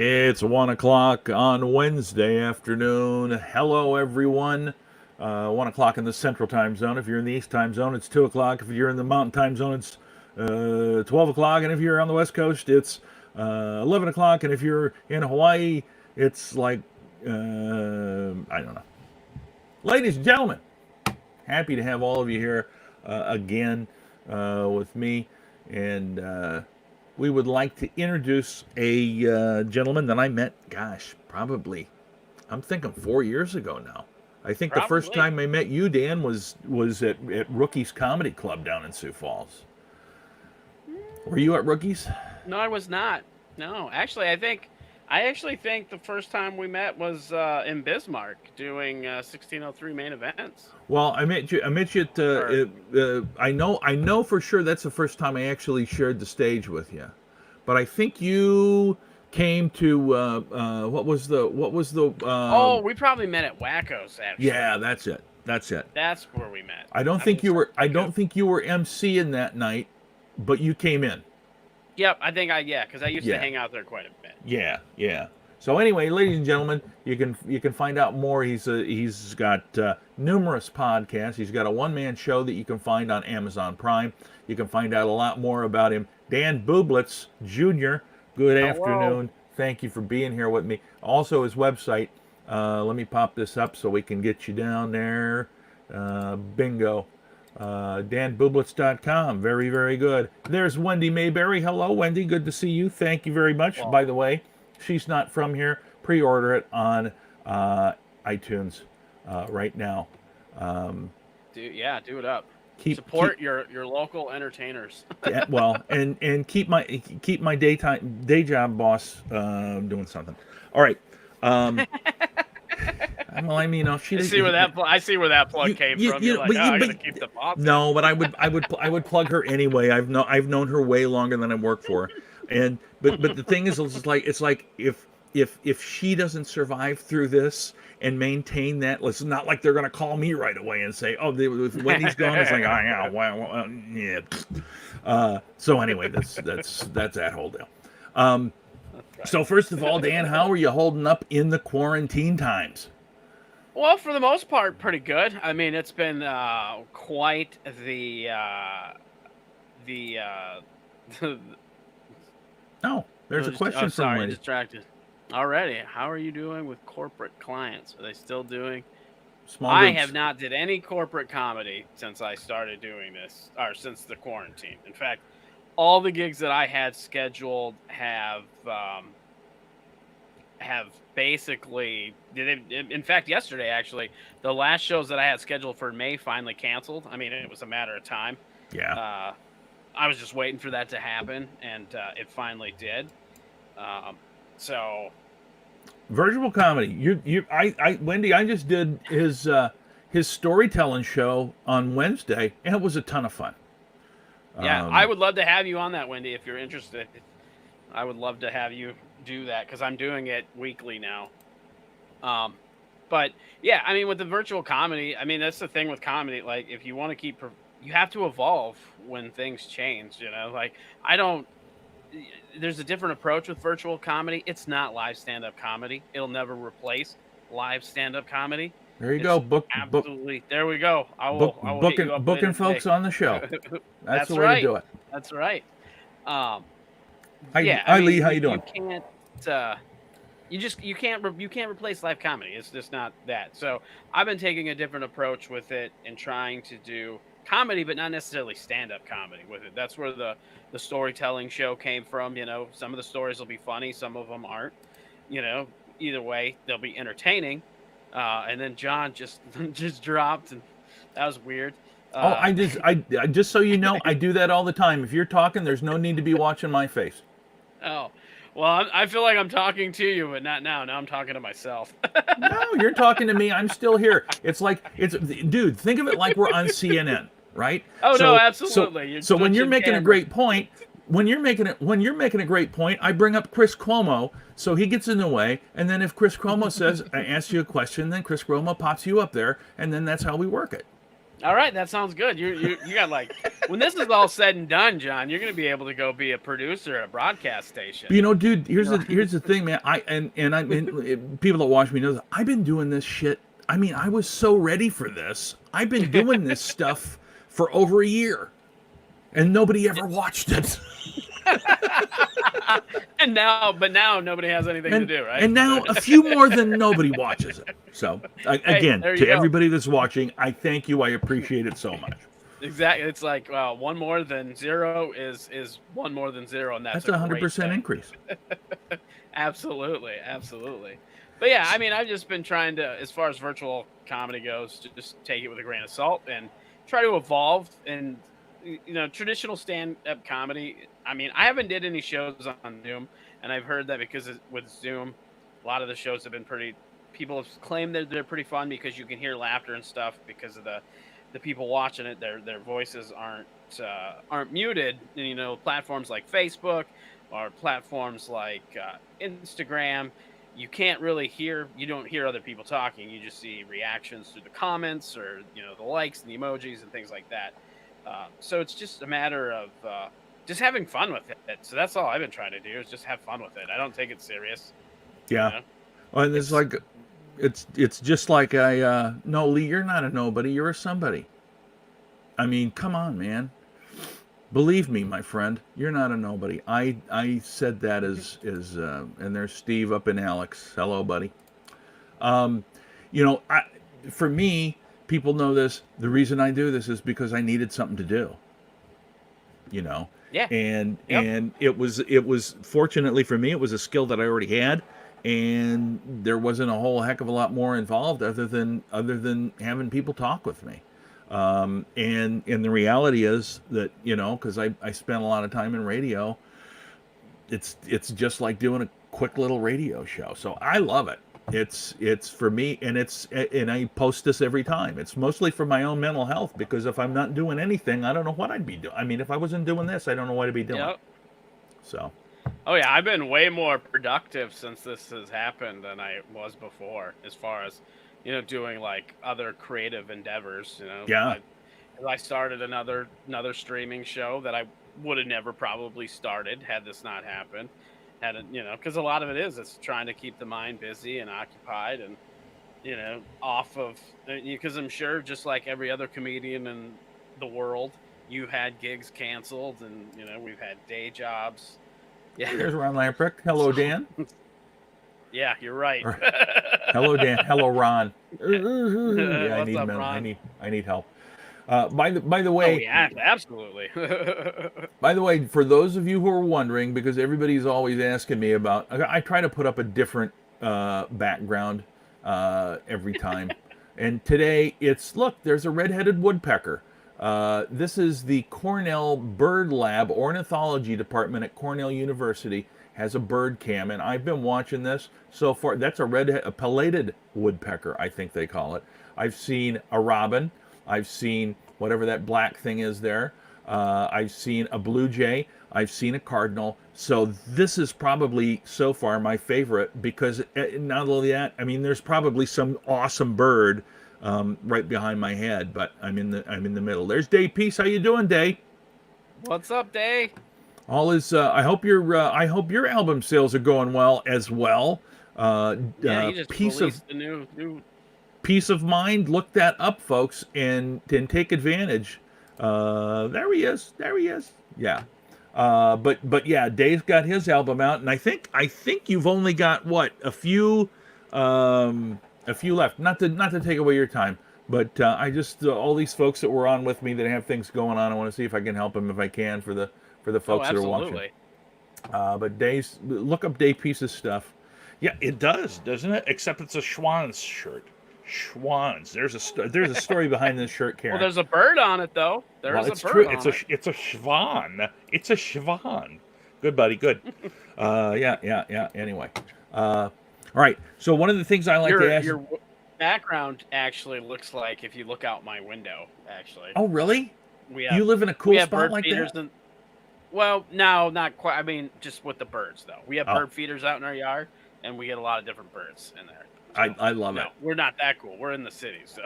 It's 1 o'clock on Wednesday afternoon. Hello, everyone. 1 o'clock in the Central Time Zone. If you're in the East Time Zone, it's 2 o'clock. If you're in the Mountain Time Zone, it's 12 o'clock. And if you're on the West Coast, it's 11 o'clock. And if you're in Hawaii, it's like, I don't know. Ladies and gentlemen, happy to have all of you here again with me. And we would like to introduce a gentleman that I met, probably, I'm thinking 4 years ago now. I think the first time I met you, Dan, was at Rookie's Comedy Club down in Sioux Falls. Were you at Rookie's? No, I was not. No, actually, I actually think the first time we met was in Bismarck doing 1603 main events. Well, I met you at. I know for sure that's the first time I actually shared the stage with you, but I think you came to what was the. Oh, we probably met at Wacko's actually. Yeah, that's it. That's where we met. I don't think you were emceeing that night, but you came in. Yep, because I used to hang out there quite a bit. Yeah. So anyway, ladies and gentlemen, you can find out more. He's got numerous podcasts. He's got a one-man show that you can find on Amazon Prime. You can find out a lot more about him. Dan Bublitz Jr. Good afternoon. Thank you for being here with me. Also, his website. Let me pop this up so we can get you down there. Bingo. DanBublitz.com. Very, very good. There's Wendy Mayberry. Hello, Wendy. Good to see you. Thank you very much. By the way, she's not from here. Pre-order it on iTunes right now. Do it up. Support your local entertainers. Yeah, well, and keep my day job boss doing something. All right. Well, I mean, if she I see where that plug came from. You're like, I gotta keep the boss. No, but I would plug her anyway. I've known her way longer than I worked for her, but the thing is, it's like if she doesn't survive through this and maintain that, it's not like they're gonna call me right away and say, oh, if Wendy's gone, it's like, oh yeah, well, yeah. So anyway, that's that whole deal. Right. So first of all, Dan, how are you holding up in the quarantine times? Well, for the most part, pretty good. I mean, it's been quite the Oh, there's a question from sorry, Wendy. Distracted. Already, how are you doing with corporate clients? Are they still doing? Small groups. I have not did any corporate comedy since I started doing this, or since the quarantine. In fact, all the gigs that I had scheduled have basically, in fact, yesterday, actually, the last shows that I had scheduled for May finally canceled. I mean, it was a matter of time. Yeah. I was just waiting for that to happen, and it finally did. So. Virtual comedy. Wendy, I just did his storytelling show on Wednesday, and it was a ton of fun. Yeah, I would love to have you on that, Wendy, if you're interested. I would love to have you do that because I'm doing it weekly now. But yeah, I mean, with the virtual comedy, I mean, that's the thing with comedy. Like, if you want to you have to evolve when things change. Like there's a different approach with virtual comedy. It's not live stand-up comedy. It'll never replace live stand-up comedy. There you go. Absolutely. There we go. I will booking folks on the show. That's the way to do it. That's right. Hi, Lee. How you doing? You can't replace live comedy. It's just not that. So I've been taking a different approach with it and trying to do comedy, but not necessarily stand-up comedy with it. That's where the storytelling show came from. Some of the stories will be funny, some of them aren't. Either way, they'll be entertaining. And then John just dropped, and that was weird. I just so you know, I do that all the time. If you're talking, there's no need to be watching my face. Oh, well, I feel like I'm talking to you, but not now. Now I'm talking to myself. No, you're talking to me. I'm still here. Dude, think of it like we're on CNN, right? Oh, no, absolutely. So when you're making a great point. When you're making a great point, I bring up Chris Cuomo, so he gets in the way, and then if Chris Cuomo says, I ask you a question, then Chris Cuomo pops you up there, and then that's how we work it. All right, that sounds good. You got like when this is all said and done, John, you're going to be able to go be a producer at a broadcast station. You know, dude, here's the thing, man. People that watch me know that I've been doing this shit. I mean, I was so ready for this. I've been doing this stuff for over a year, and nobody ever watched it. But now nobody has anything to do, right? And now a few more than nobody watches it. So again, there you to go. everybody that's watching, I thank you. I appreciate it so much. Exactly. It's like one more than zero is one more than zero, and that's 100% increase. Absolutely. But yeah, I mean, I've just been trying to, as far as virtual comedy goes, to just take it with a grain of salt and try to evolve. And traditional stand-up comedy. I mean, I haven't did any shows on Zoom, and I've heard that because with Zoom, a lot of the shows have been pretty. People have claimed that they're pretty fun because you can hear laughter and stuff because of the people watching it. Their voices aren't muted. And, platforms like Facebook or platforms like Instagram, you can't really hear. You don't hear other people talking. You just see reactions through the comments or the likes and the emojis and things like that. So it's just a matter of just having fun with it. So that's all I've been trying to do is just have fun with it. I don't take it serious. Yeah. Well, and it's like, it's just like no, Lee, you're not a nobody. You're a somebody. I mean, come on, man. Believe me, my friend, you're not a nobody. I said that and there's Steve up in Alex. Hello, buddy. For me, people know this. The reason I do this is because I needed something to do. Yeah. And it was fortunately for me, it was a skill that I already had, and there wasn't a whole heck of a lot more involved other than having people talk with me. And the reality is that, because I spent a lot of time in radio, it's just like doing a quick little radio show. So I love it. It's for me, and I post this every time. It's mostly for my own mental health, because if I'm not doing anything, I don't know what I'd be doing. I mean, if I wasn't doing this, I don't know what I'd be doing. Yep. So. Oh yeah, I've been way more productive since this has happened than I was before, as far as doing like other creative endeavors. Yeah. I started another streaming show that I would have never probably started had this not happened. Because a lot of it's trying to keep the mind busy and occupied and, off of, because I'm sure just like every other comedian in the world, you had gigs canceled and, we've had day jobs. Yeah. Here's Ron Lamprecht. Hello, Dan. Yeah, you're right. Hello, Dan. Hello, Ron. Yeah, what's up, Ron? I need help. By the way, oh, yeah, absolutely. By the way, for those of you who are wondering, because everybody's always asking me about, I try to put up a different background every time. And today there's a redheaded woodpecker. This is the Cornell Bird Lab Ornithology Department at Cornell University has a bird cam, and I've been watching this so far. That's a pileated woodpecker, I think they call it. I've seen a robin. I've seen whatever that black thing is there. I've seen a blue jay. I've seen a cardinal. So this is probably so far my favorite, because not only that, I mean, there's probably some awesome bird right behind my head, but I'm in the middle. There's Day Peace. How you doing, Day? What's up, Day? All is. I hope your album sales are going well as well. Yeah, you just released the new. Peace of Mind. Look that up, folks, and take advantage. There he is. Yeah. But yeah, Dave's got his album out, and I think you've only got a few left. Not to take away your time, but I just all these folks that were on with me that have things going on, I want to see if I can help them if I can for the folks that are watching. But look up Dave Peace's stuff. Yeah, it does, doesn't it? Except it's a Schwann's shirt. Schwann's. There's a story behind this shirt, Karen. Well, there's a bird on it, though. It's true. It's a Schwann. It's a Schwann. Good, buddy. Good. Yeah. Anyway, all right. So one of the things I like to ask. Your background actually looks like if you look out my window. Actually. Oh, really? You live in a cool spot like that? Well, no, not quite. I mean, just with the birds, though. We have bird feeders out in our yard, and we get a lot of different birds in there. I love No, it. we're not that cool. We're in the city, so.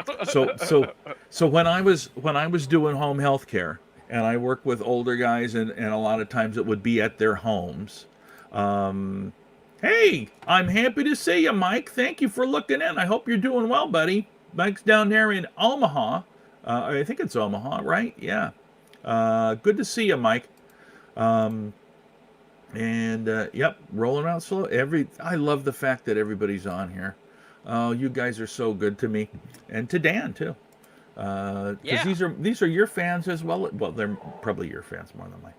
So when I was doing home health care, and I worked with older guys, and a lot of times it would be at their homes. Um, hey, I'm happy to see you, Mike. Thank you for looking in. I hope you're doing well, buddy. Mike's down there in Omaha. I think it's Omaha, right? Yeah. Good to see you, Mike. Um, and yep, rolling out slow. I love the fact that everybody's on here. Oh, you guys are so good to me, and to Dan too. Because Yeah. these are your fans as well. Well, they're probably your fans more than mine.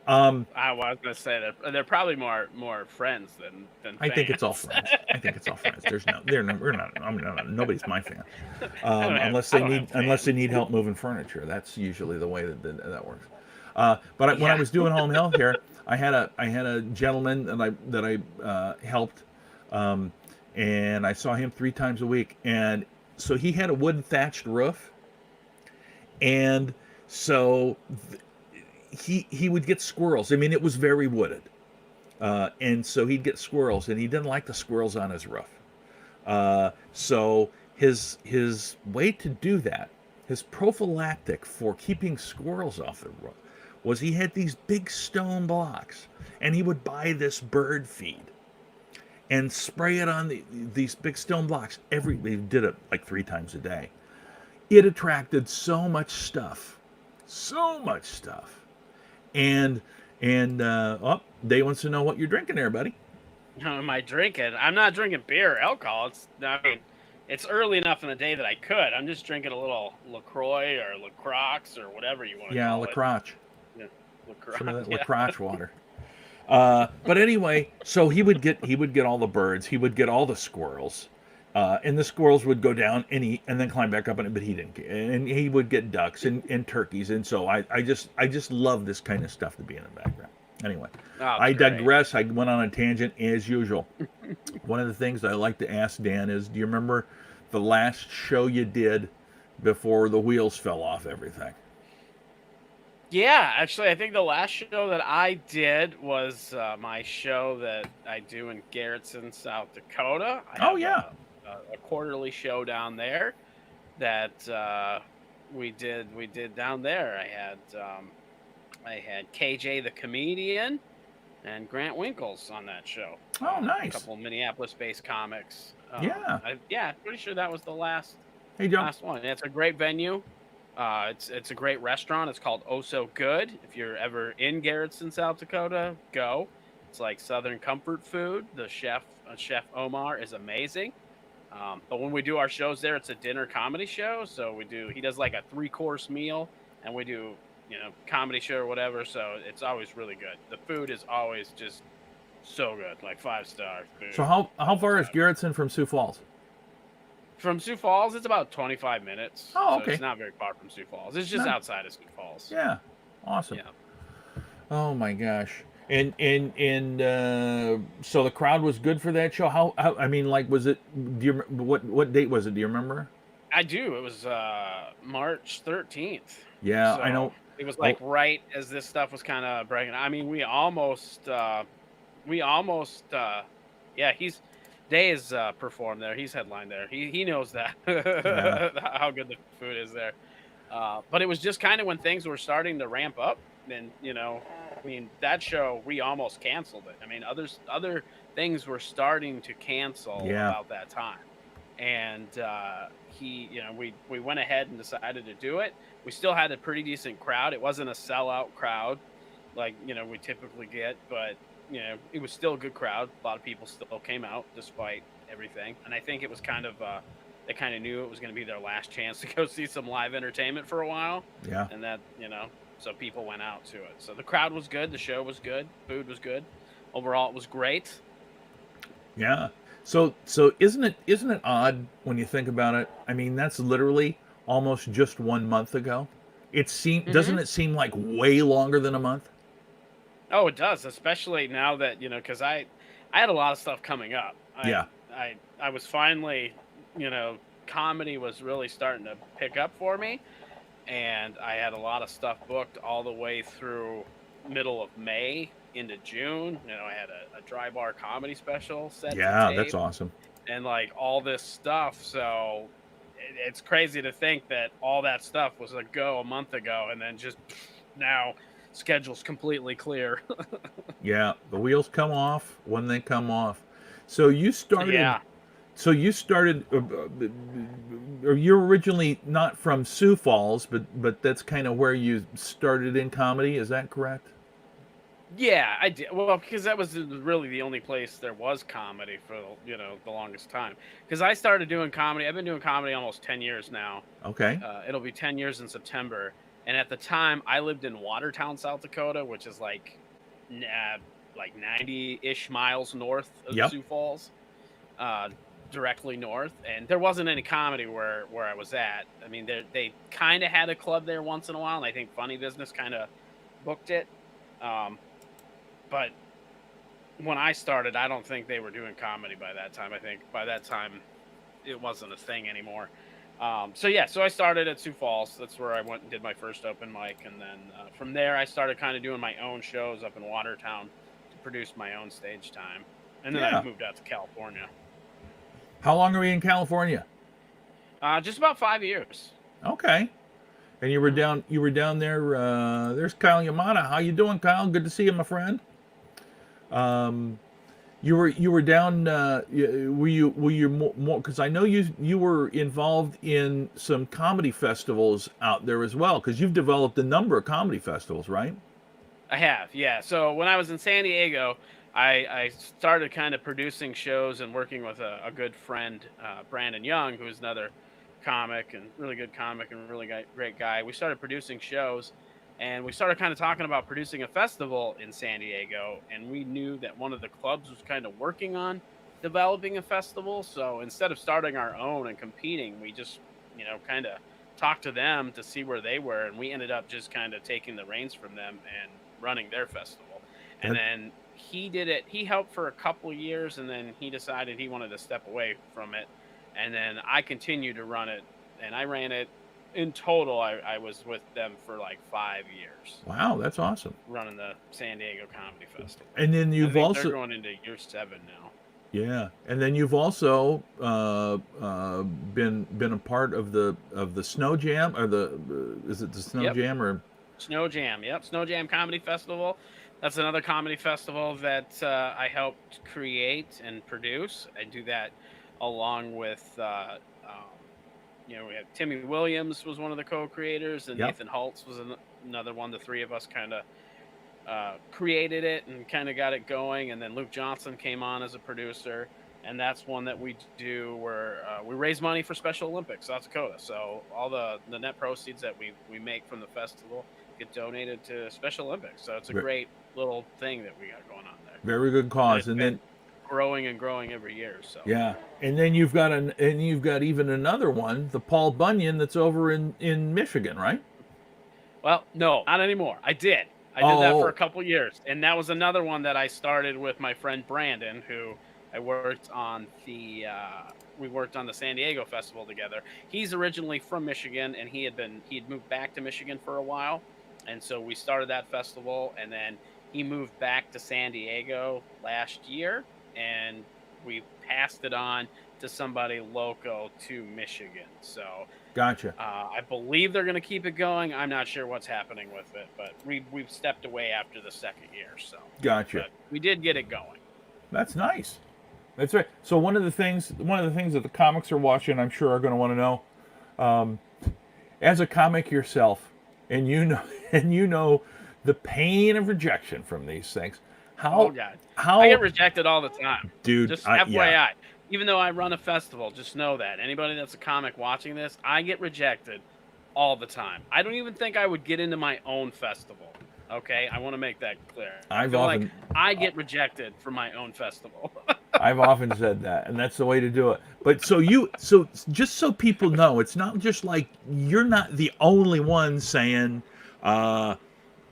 I was gonna say that they're probably more friends than I think it's all fans. friends. I think it's all friends. We're not. I mean, nobody's my fan, I don't have unless they fans. need help moving furniture. That's usually the way that works. But when I Yeah. was doing home health care, I had a gentleman that I helped, and I saw him 3 times a week, and so he had a wooden thatched roof, and so he would get squirrels. I mean, it was very wooded, and so he'd get squirrels, and he didn't like the squirrels on his roof. So his way to do that, his prophylactic for keeping squirrels off the roof, was he had these big stone blocks, and he would buy this bird feed and spray it on these big stone blocks. He did it like 3 times a day. It attracted so much stuff, and Day wants to know what you're drinking there, buddy. How am I drinking? I'm not drinking beer or alcohol. It's early enough in the day that I could. I'm just drinking a little LaCroix or LaCroix or whatever you want to call it. Yeah, LaCroix. Some of that Yeah. LaCroix water. But anyway, so he would get all the birds, he would get all the squirrels, and the squirrels would go down and eat and then climb back up on it. But he didn't. And he would get ducks and turkeys, and so I just love this kind of stuff to be in the background. Anyway, Oh, I great. digress. I went on a tangent as usual. One of the things I like to ask Dan is, do you remember the last show you did before the wheels fell off everything? Yeah, actually, I think the last show that I did was my show that I do in Garrettson, South Dakota. I Oh, have yeah. a quarterly show down there that we did down there. I had KJ the comedian and Grant Winkles on that show. Oh, A nice. couple Minneapolis-based comics. Yeah. Pretty sure that was the last Hey, John. last one. It's a great venue. It's a great restaurant. It's called Oh So Good. If you're ever in Garrettson, South Dakota, go. It's like Southern comfort food. The chef Omar is amazing. But when we do our shows there, it's a dinner comedy show. So he does like a 3-course meal, and we do comedy show or whatever. So it's always really good. The food is always just so good, like 5-star food. So how far is Garrettson from Sioux Falls? From Sioux Falls, it's about 25 minutes. Oh, so okay. It's not very far from Sioux Falls. It's just outside of Sioux Falls. Yeah, awesome. Yeah. Oh my gosh. And so the crowd was good for that show. How I mean, like, was it? Do you what date was it? Do you remember? I do. It was March 13th. Yeah, So I know. It was like right as this stuff was kind of breaking. I mean, we almost Day has performed there. He's headlined there. He knows that how good the food is there. But it was just kind of when things were starting to ramp up, and that show we almost canceled it. I mean, other things were starting to cancel about that time, and we went ahead and decided to do it. We still had a pretty decent crowd. It wasn't a sellout crowd like we typically get, but it was still a good crowd. A lot of people still came out despite everything. And I think it was kind of, they kind of knew it was going to be their last chance to go see some live entertainment for a while. Yeah. And that, so people went out to it. So the crowd was good. The show was good. Food was good. Overall, it was great. Yeah. So isn't it odd when you think about it? I mean, that's literally almost just 1 month ago. Doesn't it seem like way longer than a month? Oh, it does, especially now that, because I had a lot of stuff coming up. I was finally, comedy was really starting to pick up for me, and I had a lot of stuff booked all the way through middle of May, into June. I had a dry bar comedy special set to Yeah, that's tape awesome. and like all this stuff. So it's crazy to think that all that stuff was a go a month ago, and then just now schedule's completely clear. Yeah, the wheels come off when they come off. So you started. Yeah. So you started, or you're originally not from Sioux Falls, but that's kind of where you started in comedy. Is that correct? Yeah, I did. Well, because that was really the only place there was comedy for the longest time. Because I started doing comedy. I've been doing comedy almost 10 years now. Okay. It'll be 10 years in September. And at the time, I lived in Watertown, South Dakota, which is like 90-ish miles north of Yep. Sioux Falls, uh, directly north. And there wasn't any comedy where I was at. I mean, they kind of had a club there once in a while, and I think Funny Business kind of booked it. Um, but when I started, I don't think they were doing comedy by that time. I think by that time, it wasn't a thing anymore. So I started at Sioux Falls. That's where I went and did my first open mic, and then from there, I started kind of doing my own shows up in Watertown to produce my own stage time, and then I Yeah. moved out to California. How long are we in California? Just about 5 years. Okay. And you were Mhm. down. You were down there. There's Kyle Yamada. How you doing, Kyle? Good to see you, my friend. Um, you were down. Were you more? Because I know you were involved in some comedy festivals out there as well. Because you've developed a number of comedy festivals, right? I have, yeah. So when I was in San Diego, I started kind of producing shows and working with a good friend, Brandon Young, who's another comic and really good comic and really great guy. We started producing shows, and we started kind of talking about producing a festival in San Diego. And we knew that one of the clubs was kind of working on developing a festival. So instead of starting our own and competing, we just, kind of talked to them to see where they were. And we ended up just kind of taking the reins from them and running their festival. And That then he did it. He helped for a couple years, and then he decided he wanted to step away from it. And then I continued to run it, and I ran it in total. I was with them for like 5 years, wow, that's awesome. running the San Diego Comedy Festival. And then I you've think they're also going into year 7 now. yeah, and then you've also been a part of the Snow Jam or the is it the Snow Yep. Jam or Snow Jam. Yep. Snow Jam Comedy Festival. That's another comedy festival that I helped create and produce. I do that along with, we had Timmy Williams was one of the co-creators, and yep. Nathan Holtz was another one. The three of us kind of created it and kind of got it going. And then Luke Johnson came on as a producer. And that's one that we do where we raise money for Special Olympics, South Dakota. So all the net proceeds that we make from the festival get donated to Special Olympics. So it's a Ve- great little thing that we got going on there. Very good And cause. it's And been then growing and growing every year. So yeah, and then you've got even another one, the Paul Bunyan that's over in Michigan, right? well, no, not anymore. I did. I did that for a Oh, couple years. And that was another one that I started with my friend Brandon, who I worked on we worked on the San Diego Festival together. He's originally from Michigan, and he had moved back to Michigan for a while. And so we started that festival, and then he moved back to San Diego last year, and we passed it on to somebody local to Michigan. So gotcha, I believe they're going to keep it going. I'm not sure what's happening with it, but we've stepped away after the second year. So, gotcha. but we did get it going. That's nice. That's right. So one of the things that the comics are watching, I'm sure, are going to want to know. As a comic yourself, and you know, and you know the pain of rejection from these things. Oh How God, I how get rejected all the time. dude? Just FYI. Yeah, Even though I run a festival, just know that anybody that's a comic watching this, I get rejected all the time. I don't even think I would get into my own festival. Okay, I want to make that clear. I I've feel like often I get rejected for my own festival. I've often said that, and that's the way to do it. But so just so people know, it's not just like you're not the only one saying,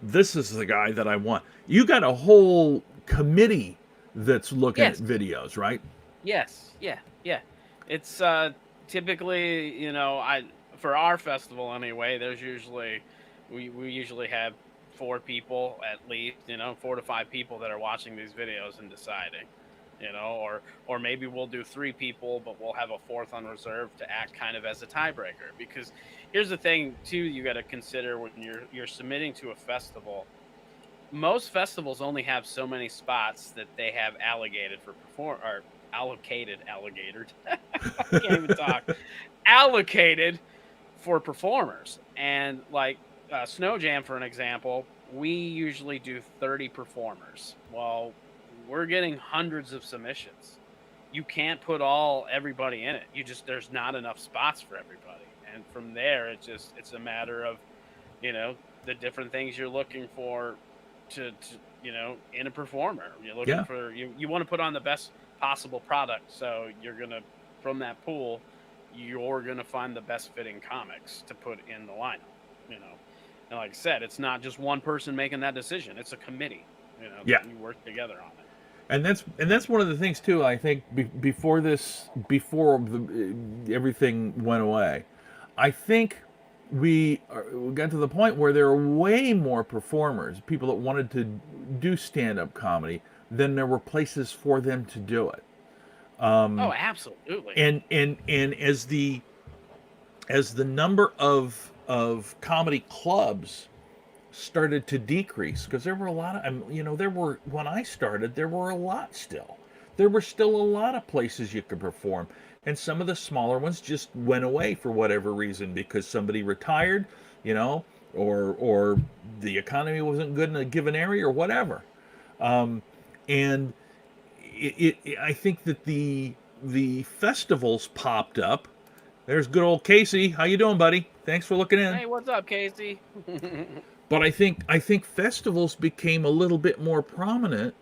"This is the guy that I want." You got a whole committee that's looking at Yes. videos, right? Yes, yeah, yeah. It's typically, I for our festival anyway, there's usually we usually have 4 people at least, 4 to 5 people that are watching these videos and deciding, or maybe we'll do 3 people, but we'll have a fourth on reserve to act kind of as a tiebreaker. Because here's the thing too, you got to consider when you're submitting to a festival. Most festivals only have so many spots that they have allocated for allocated. I can't even talk. Allocated for performers. And like Snow Jam, for an example, we usually do 30 performers. Well, we're getting hundreds of submissions. You can't put everybody in it. There's not enough spots for everybody. And from there, it's a matter of, the different things you're looking for to in a performer. You're looking for, you want to put on the best possible product. So from that pool, you're going to find the best fitting comics to put in the lineup, And like I said, it's not just one person making that decision. It's a committee, Yeah. You work together on it. And that's one of the things too. I think before everything went away, I think we got to the point where there are way more performers, people that wanted to do stand-up comedy, than there were places for them to do it. Oh, absolutely. And as the number of comedy clubs started to decrease, because there were a lot of, when I started, there were a lot still. There were still a lot of places you could perform. And some of the smaller ones just went away for whatever reason, because somebody retired, or the economy wasn't good in a given area or whatever. And I think that the festivals popped up. There's good old Casey. How you doing, buddy? Thanks for looking in. Hey, what's up, Casey? But I think festivals became a little bit more prominent,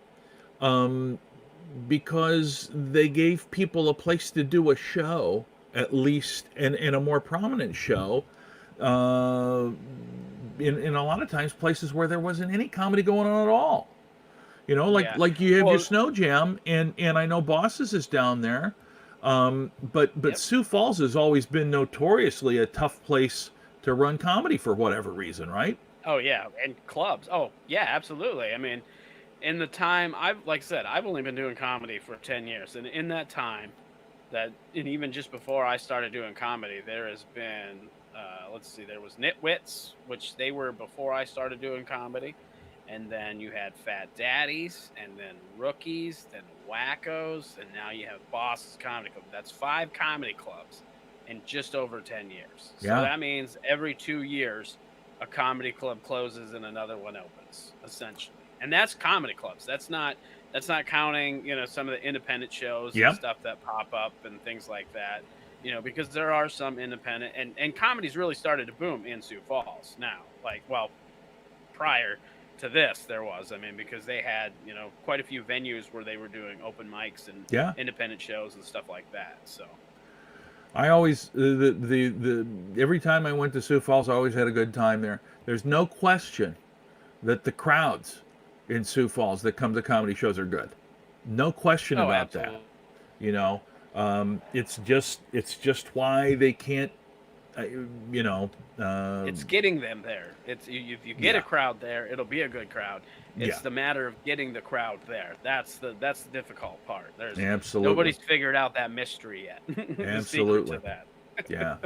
because they gave people a place to do a show, at least, and a more prominent show. In a lot of times, places where there wasn't any comedy going on at all. Like you have your Snow Jam, and I know Bosses is down there, but Sioux Falls has always been notoriously a tough place to run comedy for whatever reason, right? Oh yeah, and clubs. Oh yeah, absolutely. I mean, in the time like I said, I've only been doing comedy for 10 years, and in that time, and even just before I started doing comedy, there has been, there was Nitwits, which they were before I started doing comedy. And then you had Fat Daddies, and then Rookies, then Wackos, and now you have Bosses Comedy Club. That's 5 comedy clubs in just over 10 years. So that means every 2 years, a comedy club closes and another one opens, essentially. And that's comedy clubs. That's not counting, some of the independent shows and stuff that pop up and things like that. Because there are some independent, and comedy's really started to boom in Sioux Falls now. Prior to this, there was, because they had, quite a few venues where they were doing open mics and independent shows and stuff like that. So I always, every time I went to Sioux Falls, I always had a good time there. There's no question that the crowds in Sioux Falls that come to comedy shows are good. No question about absolutely. that. It's just why they can't, it's getting them there. If you get a crowd there, it'll be a good crowd. It's the matter of getting the crowd there. That's the difficult part. Absolutely. Nobody's figured out that mystery yet. Absolutely. The secret to that. Yeah.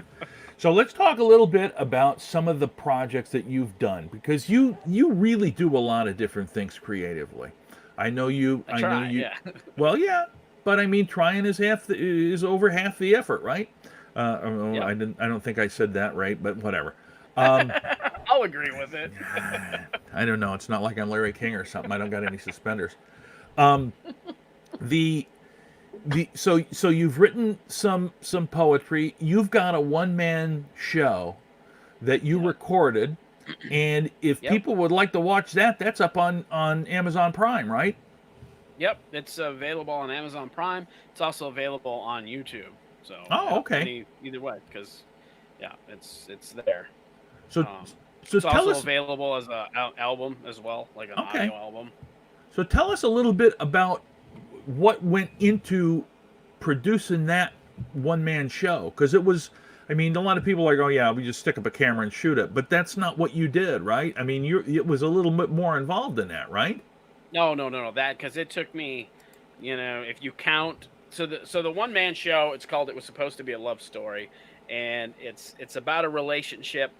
So let's talk a little bit about some of the projects that you've done, because you really do a lot of different things creatively. I know you. Yeah. Well, yeah, but trying is over half the effort, right? I don't think I said that right, but whatever. I'll agree with it. I don't know. It's not like I'm Larry King or something. I don't got any suspenders. So you've written some poetry. You've got a one-man show that you recorded, and if people would like to watch that, that's up on Amazon Prime, right? Yep, it's available on Amazon Prime. It's also available on YouTube. So okay. Either way, because it's there. So it's also available as an album as well, like an audio album. So tell us a little bit about what went into producing that one-man show, because it was I mean, a lot of people are going, yeah, we just stick up a camera and shoot it, but that's not what you did, right? I mean, it was a little bit more involved than that, right? No. That because it took me, if you count, so the one man show, it was supposed to be a love story, and it's about a relationship.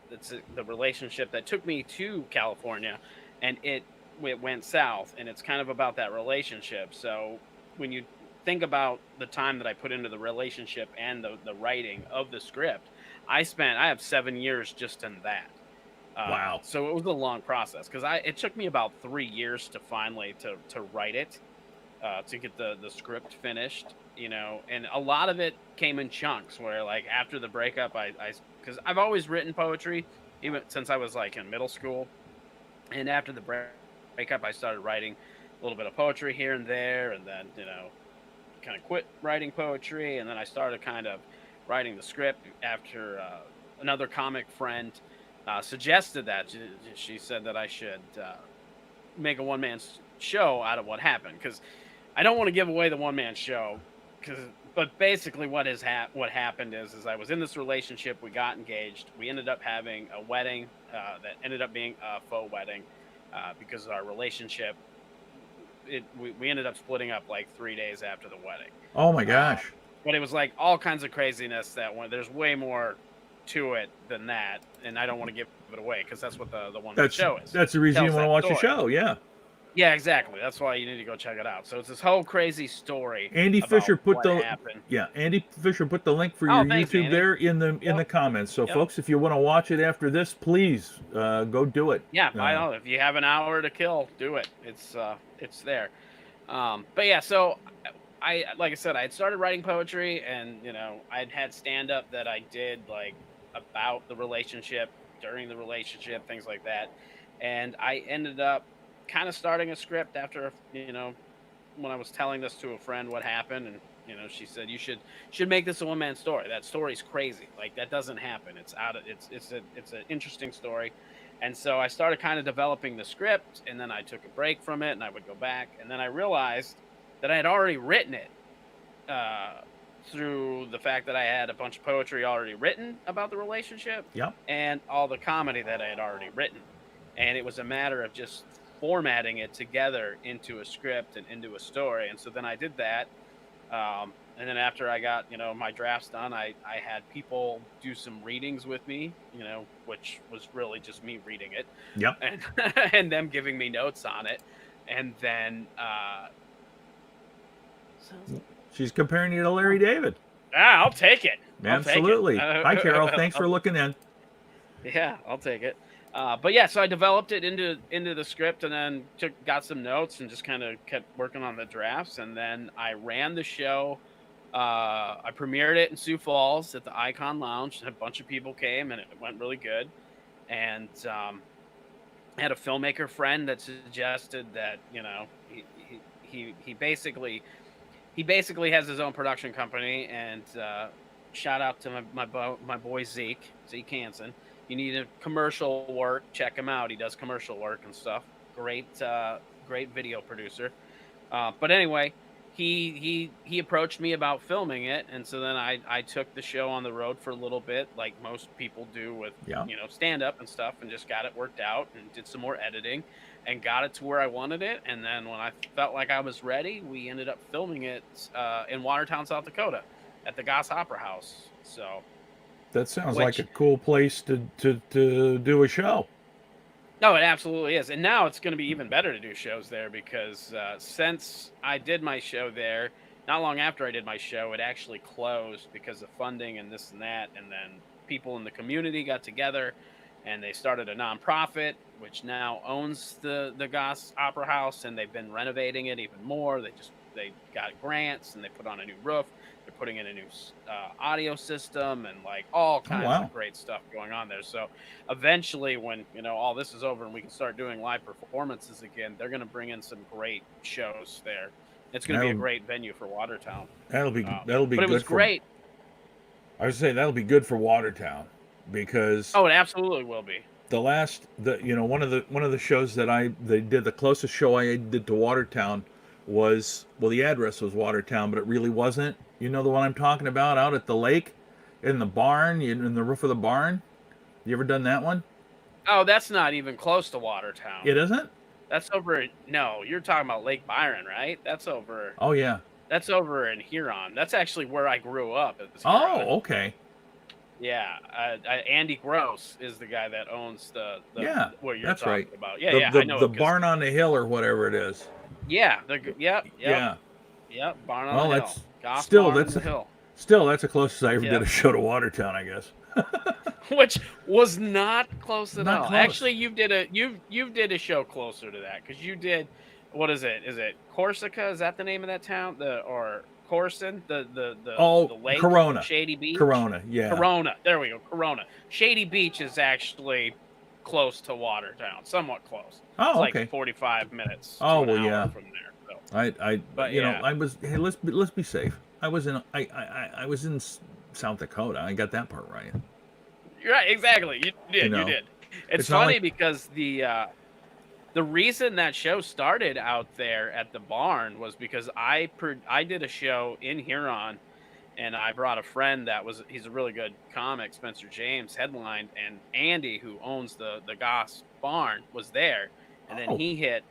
The relationship that took me to California, and it went south, and it's kind of about that relationship. So when you think about the time that I put into the relationship and the writing of the script, I have 7 years just in that. Wow. So it was a long process because it took me about 3 years to finally to write it, to get the script finished, and a lot of it came in chunks where like after the breakup, because I've always written poetry even since I was like in middle school, and after the breakup, I started writing a little bit of poetry here and there, and then kind of quit writing poetry, and then I started kind of writing the script after another comic friend suggested that. She said that I should make a one-man show out of what happened, because I don't want to give away the one-man show. But basically, what happened is I was in this relationship. We got engaged. We ended up having a wedding that ended up being a faux wedding because our relationship. We ended up splitting up like 3 days after the wedding. Oh my gosh. But it was like all kinds of craziness there's way more to it than that, and I don't want to give it away because that's what the one show is. That's the reason you want to watch the show, yeah. Yeah, exactly. That's why you need to go check it out. So it's this whole crazy story. Andy Fisher put Andy Fisher put the link for your thanks, YouTube Andy. there in the comments. So folks, if you want to watch it after this, please go do it. Yeah, I know. If you have an hour to kill, do it. It's there. But yeah, so like I said, I had started writing poetry, and I'd had stand up that I did like about the relationship, during the relationship, things like that. And I ended up kind of starting a script after, when I was telling this to a friend what happened, and she said you should make this a one-man story. That story's crazy. Like that doesn't happen. It's an interesting story. And so I started kind of developing the script, and then I took a break from it, and I would go back, and then I realized that I had already written it through the fact that I had a bunch of poetry already written about the relationship, and all the comedy that I had already written. And it was a matter of just formatting it together into a script and into a story. And so then I did that. And then after I got, my drafts done, I had people do some readings with me, which was really just me reading it. Yep. And them giving me notes on it. And then she's comparing you to Larry David. I'll take it. Absolutely. Hi, Carol. Thanks for looking in. Yeah, I'll take it. But yeah, so I developed it into the script, and then got some notes and just kind of kept working on the drafts. And then I ran the show. I premiered it in Sioux Falls at the Icon Lounge, and a bunch of people came, and it went really good. And I had a filmmaker friend that suggested that he basically has his own production company. And shout out to my boy Zeke Hansen. You need a commercial work, check him out. He does commercial work and stuff. Great video producer. But anyway, he approached me about filming it, and so then I took the show on the road for a little bit, like most people do with stand up and stuff, and just got it worked out and did some more editing and got it to where I wanted it. And then when I felt like I was ready, we ended up filming it in Watertown, South Dakota, at the Goss Opera House. So. That sounds like a cool place to do a show. No, it absolutely is. And now it's going to be even better to do shows there because since I did my show there, not long after I did my show, it actually closed because of funding and this and that. And then people in the community got together and they started a nonprofit, which now owns the Goss Opera House, and they've been renovating it even more. They got grants and they put on a new roof. They're putting in a new audio system and like all kinds of great stuff going on there. So eventually when, all this is over and we can start doing live performances again, they're going to bring in some great shows there. It's going to be a great venue for Watertown. That'll be but good. But it was great. I would say that'll be good for Watertown because it absolutely will be. One of the shows that they did, the closest show I did to Watertown was, the address was Watertown, but it really wasn't. You know the one I'm talking about, out at the lake? in the barn, in the roof of the barn. You ever done that one? Oh, that's not even close to Watertown. It isn't? That's over. No, you're talking about Lake Byron, right? That's over. Oh yeah. That's over in Huron. That's actually where I grew up. Is Huron. Oh, okay. Yeah, Andy Gross is the guy that owns the Yeah, what you're that's talking right. about. Yeah, The yeah, the, I know. the barn on the hill or whatever it is. Yeah, yep, Yeah. barn on Well, the hill. that's Goss still barn that's on the hill. still that's the closest I ever Yep. did a show to Watertown, I guess. Which was not close at Not all. close. Actually, you did a show closer to that because you did. What is it? Is it Corsica? Is that the name of that town? Or Corson? The lake? Corona. Shady Beach. Corona, yeah. Corona. There we go. Corona. Shady Beach is actually close to Watertown, somewhat close. Oh, it's okay. like 45 minutes. Oh, to an well, hour yeah. From there. So. But yeah. I was. Hey, let's be safe. I was in South Dakota. I got that part right. You're right. Exactly. You did. You know, you did. It's not funny like- because the reason that show started out there at the barn was because I did a show in Huron, and I brought a friend he's a really good comic, Spencer James, headlined, and Andy, who owns the Goss barn, was there, and then he hit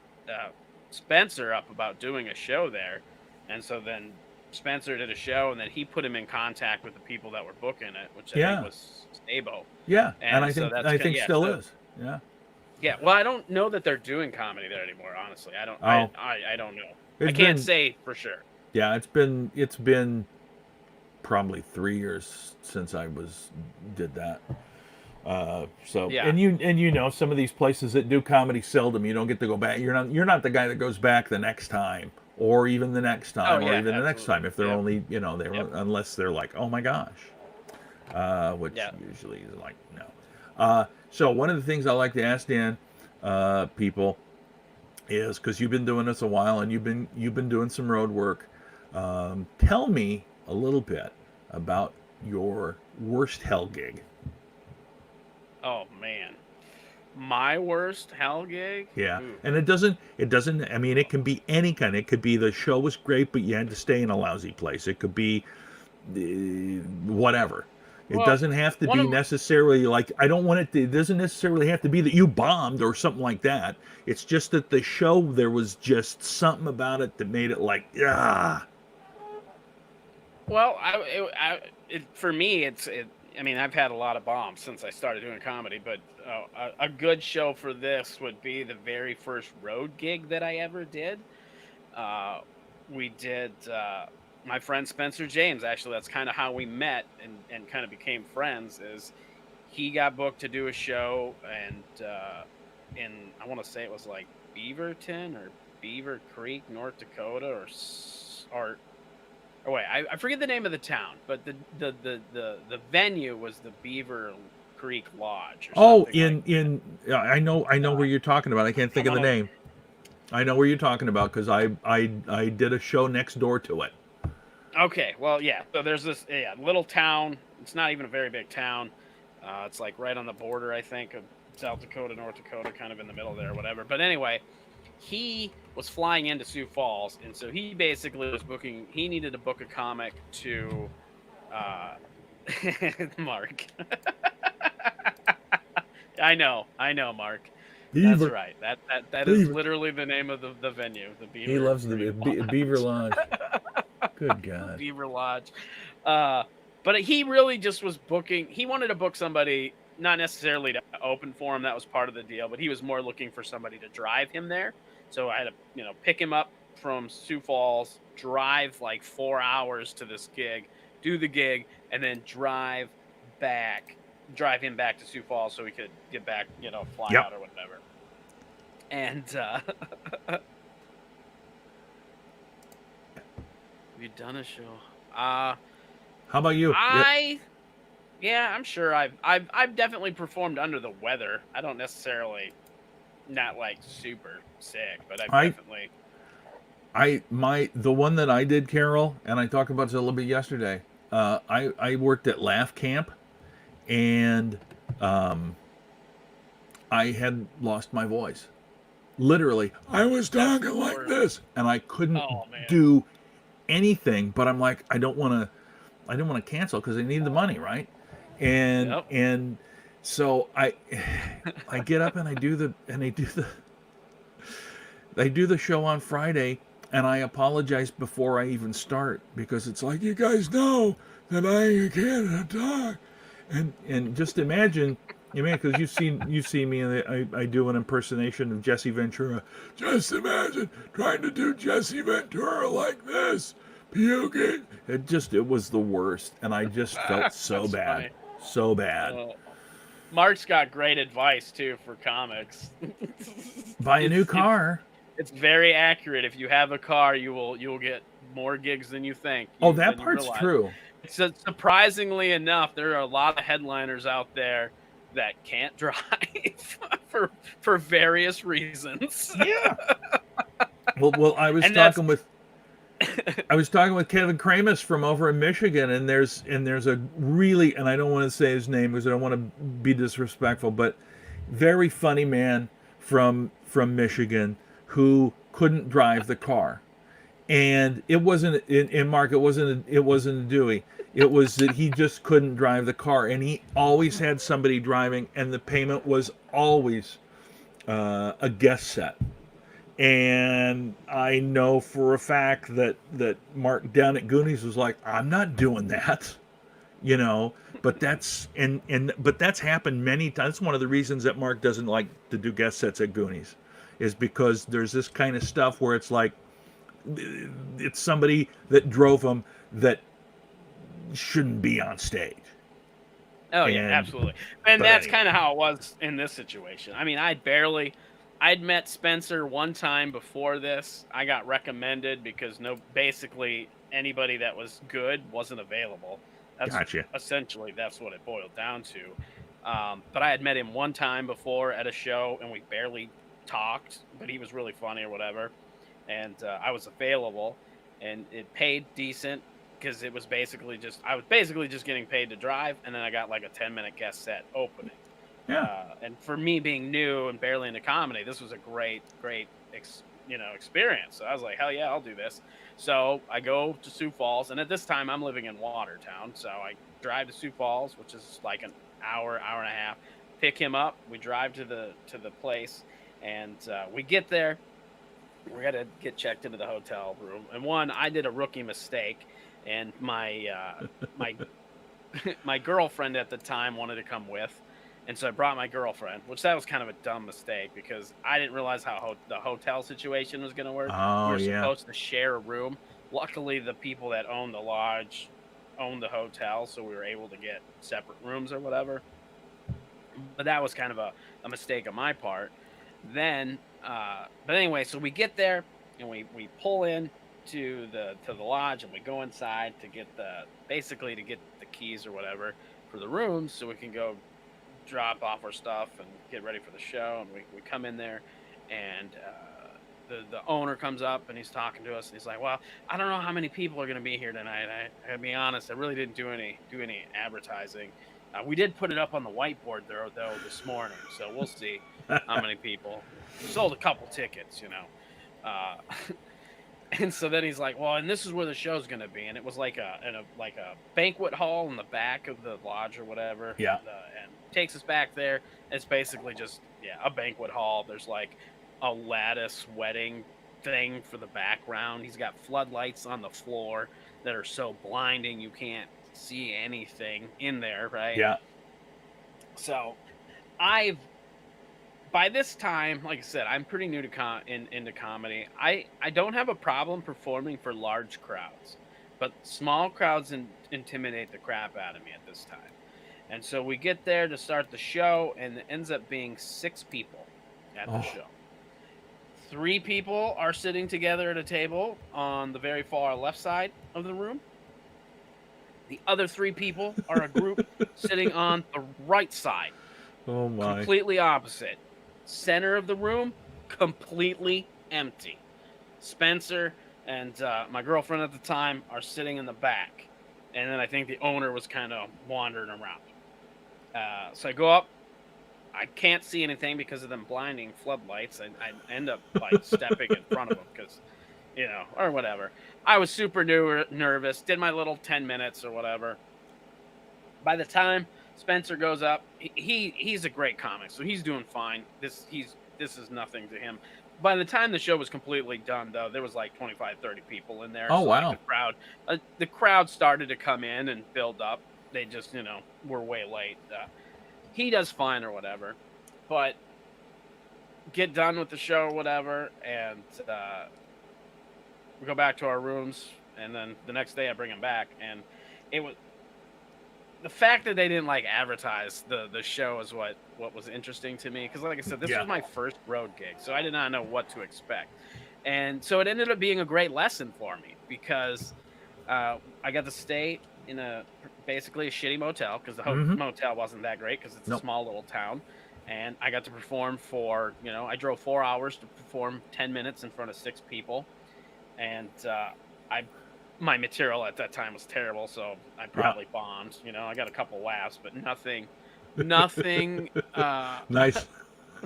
Spencer up about doing a show there, and so then Spencer did a show, and then he put him in contact with the people that were booking it, which I think was Stabo. Yeah, and I so think that's still is. Yeah. Yeah, well, I don't know that they're doing comedy there anymore. Honestly, I don't. Oh. I don't know. It's I can't been- say for sure. Yeah, it's been probably 3 years since I did that. So Yeah. and you know some of these places that do comedy seldom you don't get to go back. You're not the guy that goes back the next time or even the next time or even the next time if they're only unless they're like, oh my gosh, which usually is like no. So one of the things I like to ask Dan people is, because you've been doing this a while and you've been doing some road work. Tell me a little bit about your worst hell gig. Oh man, my worst hell gig. Yeah, Ooh. and it doesn't. I mean, it can be any kind. It could be the show was great, but you had to stay in a lousy place. It could be whatever. It doesn't have to be necessarily like, I don't want it to, it doesn't necessarily have to be that you bombed or something like that. It's just that the show, there was just something about it that made it like, ah. Well, for me, I mean, I've had a lot of bombs since I started doing comedy, but a good show for this would be the very first road gig that I ever did. We did, my friend Spencer James, actually, that's kind of how we met and kind of became friends, is he got booked to do a show and I want to say it was like Beaverton or Beaver Creek, North Dakota, or wait, I forget the name of the town, but the venue was the Beaver Creek Lodge. Or something I know where you're talking about. I can't think of the name. I know where you're talking about because I did a show next door to it. Okay, well, yeah. So there's this little town. It's not even a very big town. It's like right on the border, I think, of South Dakota, North Dakota, kind of in the middle there, whatever. But anyway, he was flying into Sioux Falls, and so he basically was booking. He needed to book a comic to Mark. I know, Mark. Beaver. That's right. That is literally the name of the venue. The Beaver. He loves the Beaver Lodge. Good God. Beaver Lodge. But he really just was booking. He wanted to book somebody, not necessarily to open for him. That was part of the deal. But he was more looking for somebody to drive him there. So I had to, pick him up from Sioux Falls, drive like 4 hours to this gig, do the gig, and then drive him back to Sioux Falls so we could get back, fly out or whatever. And have you done a show? How about you? Yeah, I'm sure I've definitely performed under the weather. I don't necessarily, not like super sick, but I've definitely. The one that I did, Carol, and I talked about this a little bit yesterday. I worked at Laugh Camp, and I had lost my voice. Literally, I was talking like this, and I couldn't do anything. But I'm like, I don't want to. to cancel because I need the money, right? And Yep. and so I get up and I do the show on Friday, and I apologize before I even start because it's like, you guys know that I can't talk, and just imagine, you mean, because you've seen me, and I do an impersonation of Jesse Ventura. Just imagine trying to do Jesse Ventura like this, puking. It was the worst, and I just felt so That's bad, funny. so bad. Mark's got great advice too for comics. Buy a new car. It's very accurate. If you have a car, you'll get more gigs than you think. Oh, that than you part's realize. true. So surprisingly enough, there are a lot of headliners out there that can't drive for various reasons. Yeah. Well, I was talking with Kevin Kramus from over in Michigan, and there's a really, and I don't want to say his name because I don't want to be disrespectful, but very funny man from Michigan who couldn't drive the car. And it wasn't in Mark, it wasn't a Dewey. It was that he just couldn't drive the car, and he always had somebody driving, and the payment was always a guest set. And I know for a fact that Mark down at Goonies was like, I'm not doing that, you know. But that's but that's happened many times. That's one of the reasons that Mark doesn't like to do guest sets at Goonies, is because there's this kind of stuff where it's like, it's somebody that drove him that shouldn't be on stage. Oh yeah, absolutely. And that's kind of how it was in this situation. I mean, I'd met Spencer one time before this. I got recommended because basically anybody that was good wasn't available. Gotcha. Essentially, that's what it boiled down to. But I had met him one time before at a show, and we barely talked, but he was really funny or whatever. And I was available, and it paid decent because I was basically just getting paid to drive, and then I got like a 10-minute guest set opening. Yeah. And for me being new and barely into comedy, this was a great experience. So I was like, hell yeah, I'll do this. So I go to Sioux Falls, and at this time I'm living in Watertown. So I drive to Sioux Falls, which is like an hour and a half, pick him up. We drive to the place, and we get there. We got to get checked into the hotel room. And I did a rookie mistake, and my my girlfriend at the time wanted to come with. And so I brought my girlfriend, which that was kind of a dumb mistake because I didn't realize how the hotel situation was going to work. Oh, we were supposed to share a room. Luckily, the people that owned the lodge owned the hotel, so we were able to get separate rooms or whatever. But that was kind of a mistake on my part. Then, but anyway, so we get there and we pull in to the lodge, and we go inside to get the keys or whatever for the rooms so we can go drop off our stuff and get ready for the show. And we come in there, and the owner comes up and he's talking to us, and he's like, well, I don't know how many people are going to be here tonight. I gotta be honest, I really didn't do any advertising. We did put it up on the whiteboard though this morning, so we'll see how many people. We sold a couple tickets, and so then he's like, well, and this is where the show's going to be. And it was like a banquet hall in the back of the lodge or whatever. Yeah. And takes us back there. It's basically just, a banquet hall. There's like a lattice wedding thing for the background. He's got floodlights on the floor that are so blinding you can't see anything in there, right? Yeah. So by this time, like I said, I'm pretty new to into comedy. I don't have a problem performing for large crowds, but small crowds intimidate the crap out of me at this time. And so we get there to start the show, and it ends up being 6 people at the show. 3 people are sitting together at a table on the very far left side of the room. The other 3 people are a group sitting on the right side. Oh my. Completely opposite. Center of the room, completely empty. Spencer and my girlfriend at the time are sitting in the back. And then I think the owner was kind of wandering around. So I go up. I can't see anything because of them blinding floodlights. I end up like stepping in front of them because, or whatever. I was super nervous. Did my little 10 minutes or whatever. By the time Spencer goes up, he's a great comic, so he's doing fine. This is nothing to him. By the time the show was completely done, though, there was like 25, 30 people in there. Oh, so wow. like the crowd started to come in and build up. They just, were way late. He does fine or whatever, but get done with the show or whatever, and we go back to our rooms, and then the next day I bring him back, and it was the fact that they didn't like advertise the show is what was interesting to me, because like I said, this was my first road gig, so I did not know what to expect, and so it ended up being a great lesson for me, because I got to stay in basically a shitty motel, because the motel wasn't that great, because it's a small little town, and I got to perform for I drove 4 hours to perform 10 minutes in front of 6 people, and my material at that time was terrible, so I probably bombed. I got a couple laughs, but nothing. Nice.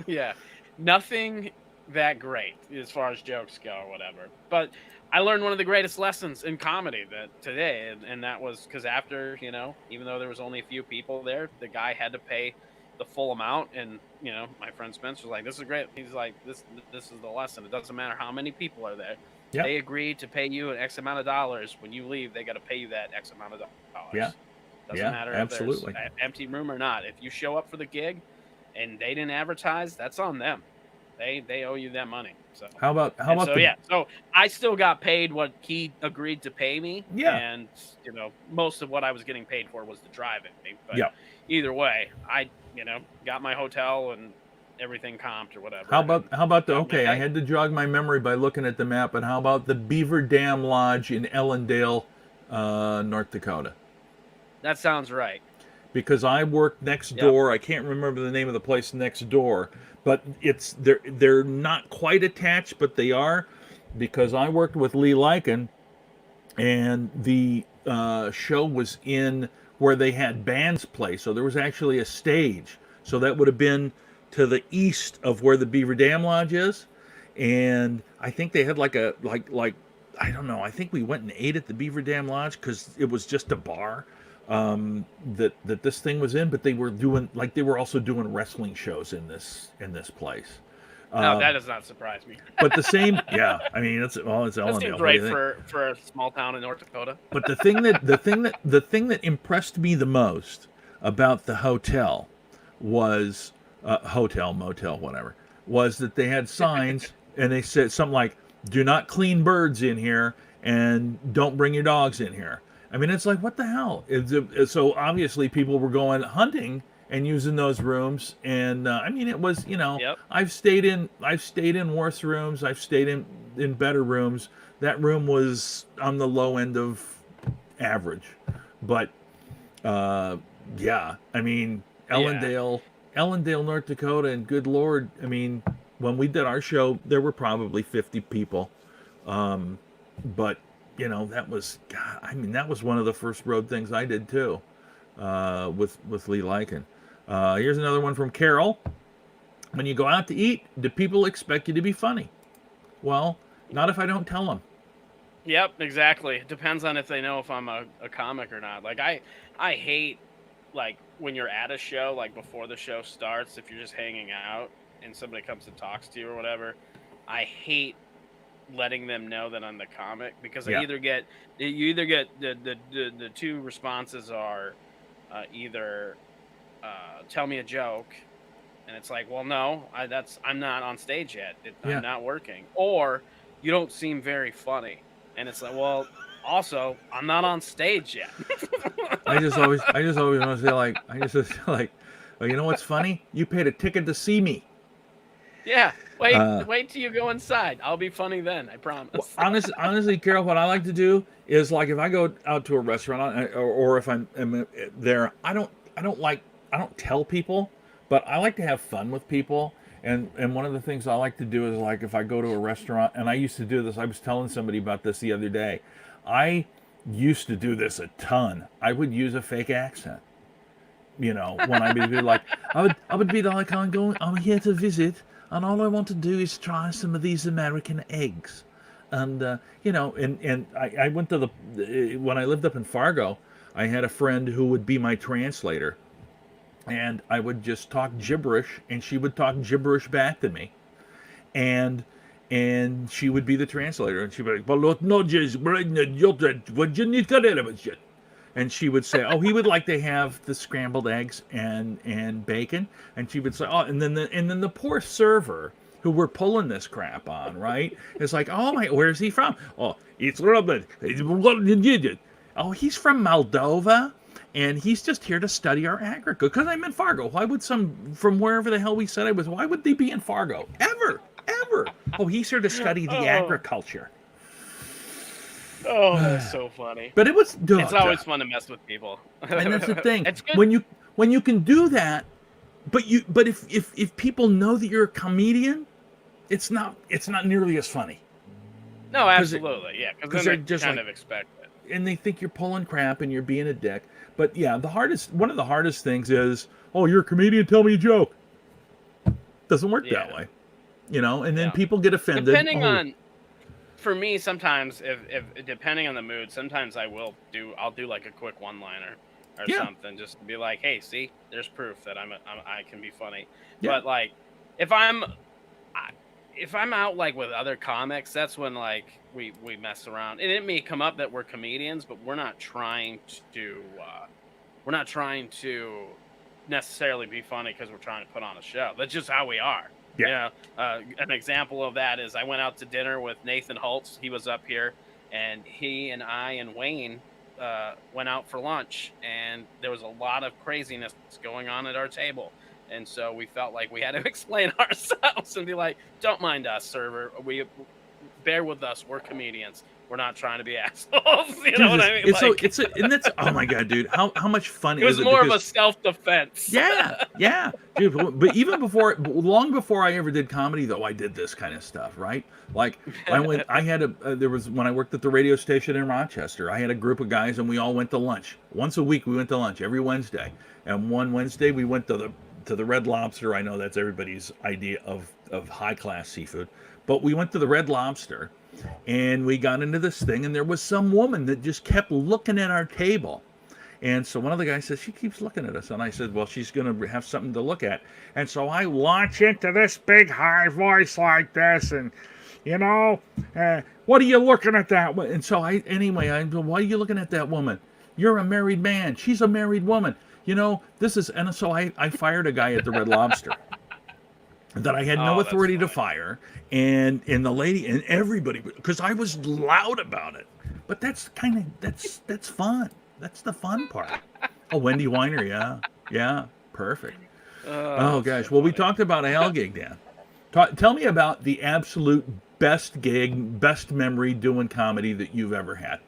Yeah, nothing that great as far as jokes go or whatever. But I learned one of the greatest lessons in comedy today, and that was because after, even though there was only a few people there, the guy had to pay the full amount, and my friend Spencer was like, "This is great." He's like, "This is the lesson. It doesn't matter how many people are there." Yep. They agreed to pay you an X amount of dollars. When you leave, they got to pay you that X amount of dollars. Yeah. Doesn't matter absolutely. if there's an empty room or not. If you show up for the gig and they didn't advertise, that's on them. They owe you that money. So how about so I still got paid what he agreed to pay me. Yeah. And most of what I was getting paid for was the driving. But either way, I got my hotel and everything comped or whatever. How about I had to jog my memory by looking at the map, but how about the Beaver Dam Lodge in Ellendale, North Dakota? That sounds right. Because I worked next door. I can't remember the name of the place next door, but they're not quite attached, but they are, because I worked with Lee Lycan, and the show was in where they had bands play, so there was actually a stage. So that would have been to the east of where the Beaver Dam Lodge is, and I think they had like I don't know. I think we went and ate at the Beaver Dam Lodge because it was just a bar that this thing was in. But they were also doing wrestling shows in this place. No, that does not surprise me. But the same, I mean, it's Ellendale. That seems great for a small town in North Dakota. But the thing that impressed me the most about the hotel was. Hotel, motel, whatever, was that they had signs and they said something like, "Do not clean birds in here and don't bring your dogs in here." I mean, it's like, what the hell? So obviously people were going hunting and using those rooms, and I mean, it was, I've stayed in worse rooms, I've stayed in better rooms. That room was on the low end of average, but I mean, Ellendale, North Dakota, and good Lord, I mean, when we did our show, there were probably 50 people. But, that was one of the first road things I did too, with Lee Lycan. Here's another one from Carol. When you go out to eat, do people expect you to be funny? Well, not if I don't tell them. Yep, exactly. It depends on if they know if I'm a comic or not. Like, I hate, like, when you're at a show, like before the show starts, if you're just hanging out and somebody comes and talks to you or whatever, I hate letting them know that I'm the comic, because you either get the two responses are either tell me a joke, and it's like, well, no, I'm not on stage yet. I'm not working, or you don't seem very funny, and it's like, well, also, I'm not on stage yet. I just always want to say, well, you know what's funny? You paid a ticket to see me. Yeah, wait till you go inside. I'll be funny then, I promise. Well, honestly, Carol, what I like to do is, like, if I go out to a restaurant or if I'm there, I don't tell people, but I like to have fun with people. And one of the things I like to do is, like, if I go to a restaurant, and I used to do this, I was telling somebody about this the other day. I used to do this a ton. I would use a fake accent. When I would be like, I would be like, I'm here to visit, and all I want to do is try some of these American eggs. you know, and I went to when I lived up in Fargo, I had a friend who would be my translator, and I would just talk gibberish, and she would talk gibberish back to me, and she would be the translator, and she'd be like, and she would say, "Oh, he would like to have the scrambled eggs and bacon," and she would say, "Oh," and then the poor server who we're pulling this crap on, right? It's like, "Oh my, where's he from? Oh, it's Robert. Oh, he's from Moldova." And he's just here to study our agriculture. Because I'm in Fargo. Why would some from wherever the hell we said I was? Why would they be in Fargo? Ever? Oh, he's here to study the agriculture. Oh, that's so funny. But it was. It's always fun to mess with people. And that's the thing. It's good. When you can do that, but if people know that you're a comedian, it's not nearly as funny. No, absolutely, yeah. Because they're then just kind like, of expect it. And they think you're pulling crap and you're being a dick. But yeah, one of the hardest things is, "Oh, you're a comedian, tell me a joke." Doesn't work that way, you know. And then people get offended. Depending on, for me, sometimes if depending on the mood, sometimes I'll do like a quick one-liner or something, just to be like, "Hey, see, there's proof that I can be funny." Yeah. But like, if I'm out like with other comics, that's when like we mess around, and it may come up that we're comedians, but we're not trying to necessarily be funny because we're trying to put on a show. That's just how we are. Yeah. An example of that is I went out to dinner with Nathan Holtz. He was up here, and he and I and Wayne went out for lunch, and there was a lot of craziness going on at our table. And so we felt like we had to explain ourselves and be like, "Don't mind us, server. Bear with us. We're comedians. We're not trying to be assholes." You know what I mean? And that's, oh my God, dude, how much fun it was more of a self-defense. Yeah, dude. But long before I ever did comedy, though, I did this kind of stuff, right? Like when I worked at the radio station in Rochester, I had a group of guys, and we all went to lunch once a week. We went to lunch every Wednesday, and one Wednesday we went to the Red Lobster. I know that's everybody's idea of high class seafood, but we went to the Red Lobster. And we got into this thing, and there was some woman that just kept looking at our table. And so one of the guys says, "She keeps looking at us." And I said, "Well, she's going to have something to look at." And so I launch into this big high voice like this, and, you know, "What are you looking at that?" And so I go, "Why are you looking at that woman? You're a married man. She's a married woman. You know, this is," and so I fired a guy at the Red Lobster that I had no authority to fire, and the lady and everybody, because I was loud about it. But that's fun. That's the fun part. Oh, Wendy Weiner, yeah, perfect. Oh gosh, well, we talked about a hell gig, Dan. Tell me about the absolute best gig, best memory doing comedy that you've ever had.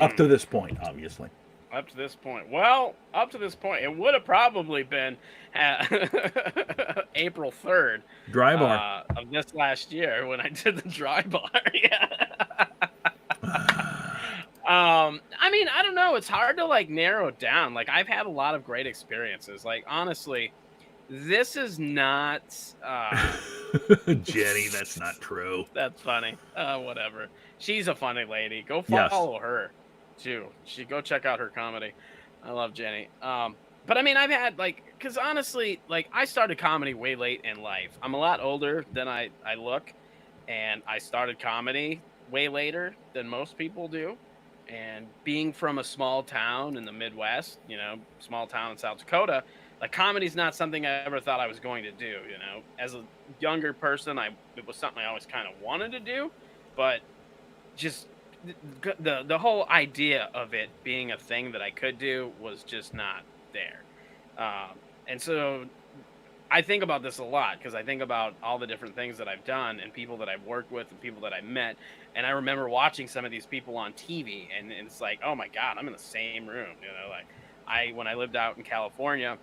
Up to this point, obviously. Up to this point. Well, it would have probably been April 3rd. Dry bar. Of this last year when I did the dry bar. Yeah. I mean, I don't know. It's hard to like narrow it down. Like, I've had a lot of great experiences. Like, honestly, this is not... Jenny, that's not true. That's funny. Whatever. She's a funny lady. Go follow her. Too. Go check out her comedy. I love Jenny. But I mean, I've had like, because honestly, like, I started comedy way late in life. I'm a lot older than I look, and I started comedy way later than most people do. And being from a small town in the Midwest, you know, small town in South Dakota, like, comedy's not something I ever thought I was going to do. You know, as a younger person, it was something I always kind of wanted to do, but just the whole idea of it being a thing that I could do was just not there. And so I think about this a lot, because I think about all the different things that I've done and people that I've worked with and people that I've met. And I remember watching some of these people on TV, and it's like, oh my God, I'm in the same room. You know, like when I lived out in California,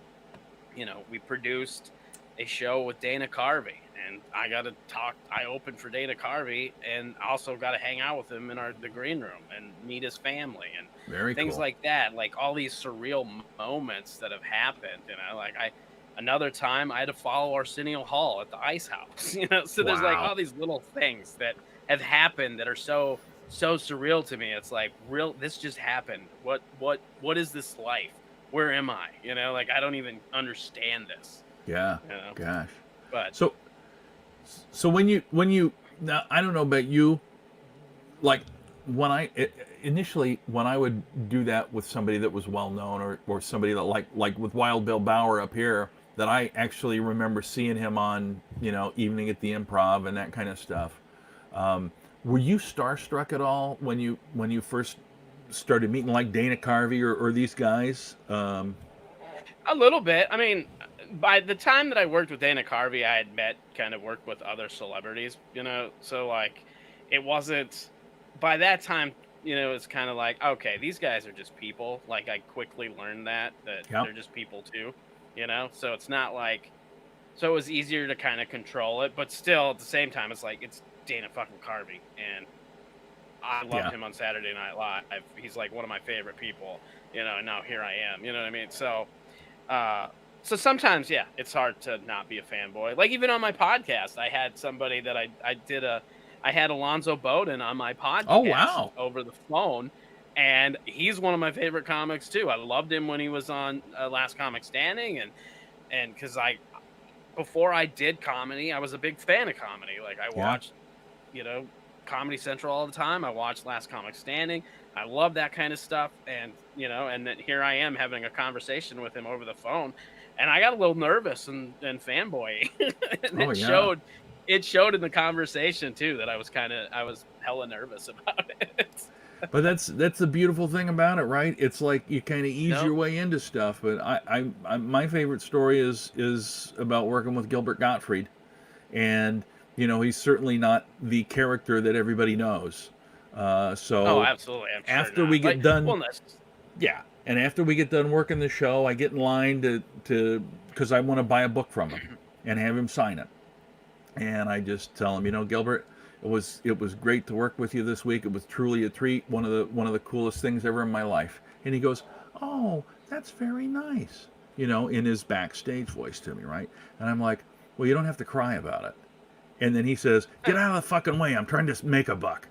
you know, we produced a show with Dana Carvey. And I got to talk. I opened for Dana Carvey, and also got to hang out with him in the green room and meet his family and things cool. Like that. Like, all these surreal moments that have happened. You know, like another time I had to follow Arsenio Hall at the Ice House. You know, so there's like all these little things that have happened that are so surreal to me. It's like, real, this just happened. What is this life? Where am I? Like, I don't even understand this. Yeah. Gosh. But So when you now, I don't know about you, like when initially when I would do that with somebody that was well known, or somebody that like with Wild Bill Bauer up here, that I actually remember seeing him on, Evening at the Improv and that kind of stuff. Were you starstruck at all when you first started meeting like Dana Carvey or these guys? a little bit. I mean, by the time that I worked with Dana Carvey, I had worked with other celebrities, so like, it wasn't, by that time, it's kind of like, okay, these guys are just people. Like, I quickly learned that Yep. they're just people too, so it's not like, so it was easier to kind of control it, but still at the same time, it's like, it's Dana fucking Carvey, and I loved Yeah. him on Saturday Night Live. He's like one of my favorite people, and now here I am, you know what I mean? Uh, so sometimes, yeah, it's hard to not be a fanboy. Like, even on my podcast, I had somebody that I had Alonzo Bowden on my podcast Oh, wow. over the phone, and he's one of my favorite comics too. I loved him when he was on Last Comic Standing, and because before I did comedy, I was a big fan of comedy. Like, I Yeah. watched, Comedy Central all the time. I watched Last Comic Standing. I love that kind of stuff, and and then here I am having a conversation with him over the phone, and I got a little nervous and fanboy, and Oh, it yeah. showed. It showed in the conversation too that I was hella nervous about it. But that's the beautiful thing about it, right? It's like you kind of ease your way into stuff. But my favorite story is about working with Gilbert Gottfried, and he's certainly not the character that everybody knows. Oh, So absolutely. I'm sure after not. we get Like, done, well, that's yeah, and after we get done working the show, I get in line to because I want to buy a book from him and have him sign it. And I just tell him, Gilbert, it was great to work with you this week. It was truly a treat. One of the coolest things ever in my life. And he goes, "Oh, that's very nice," in his backstage voice to me, right? And I'm like, "Well, you don't have to cry about it." And then he says, "Get out of the fucking way. I'm trying to make a buck."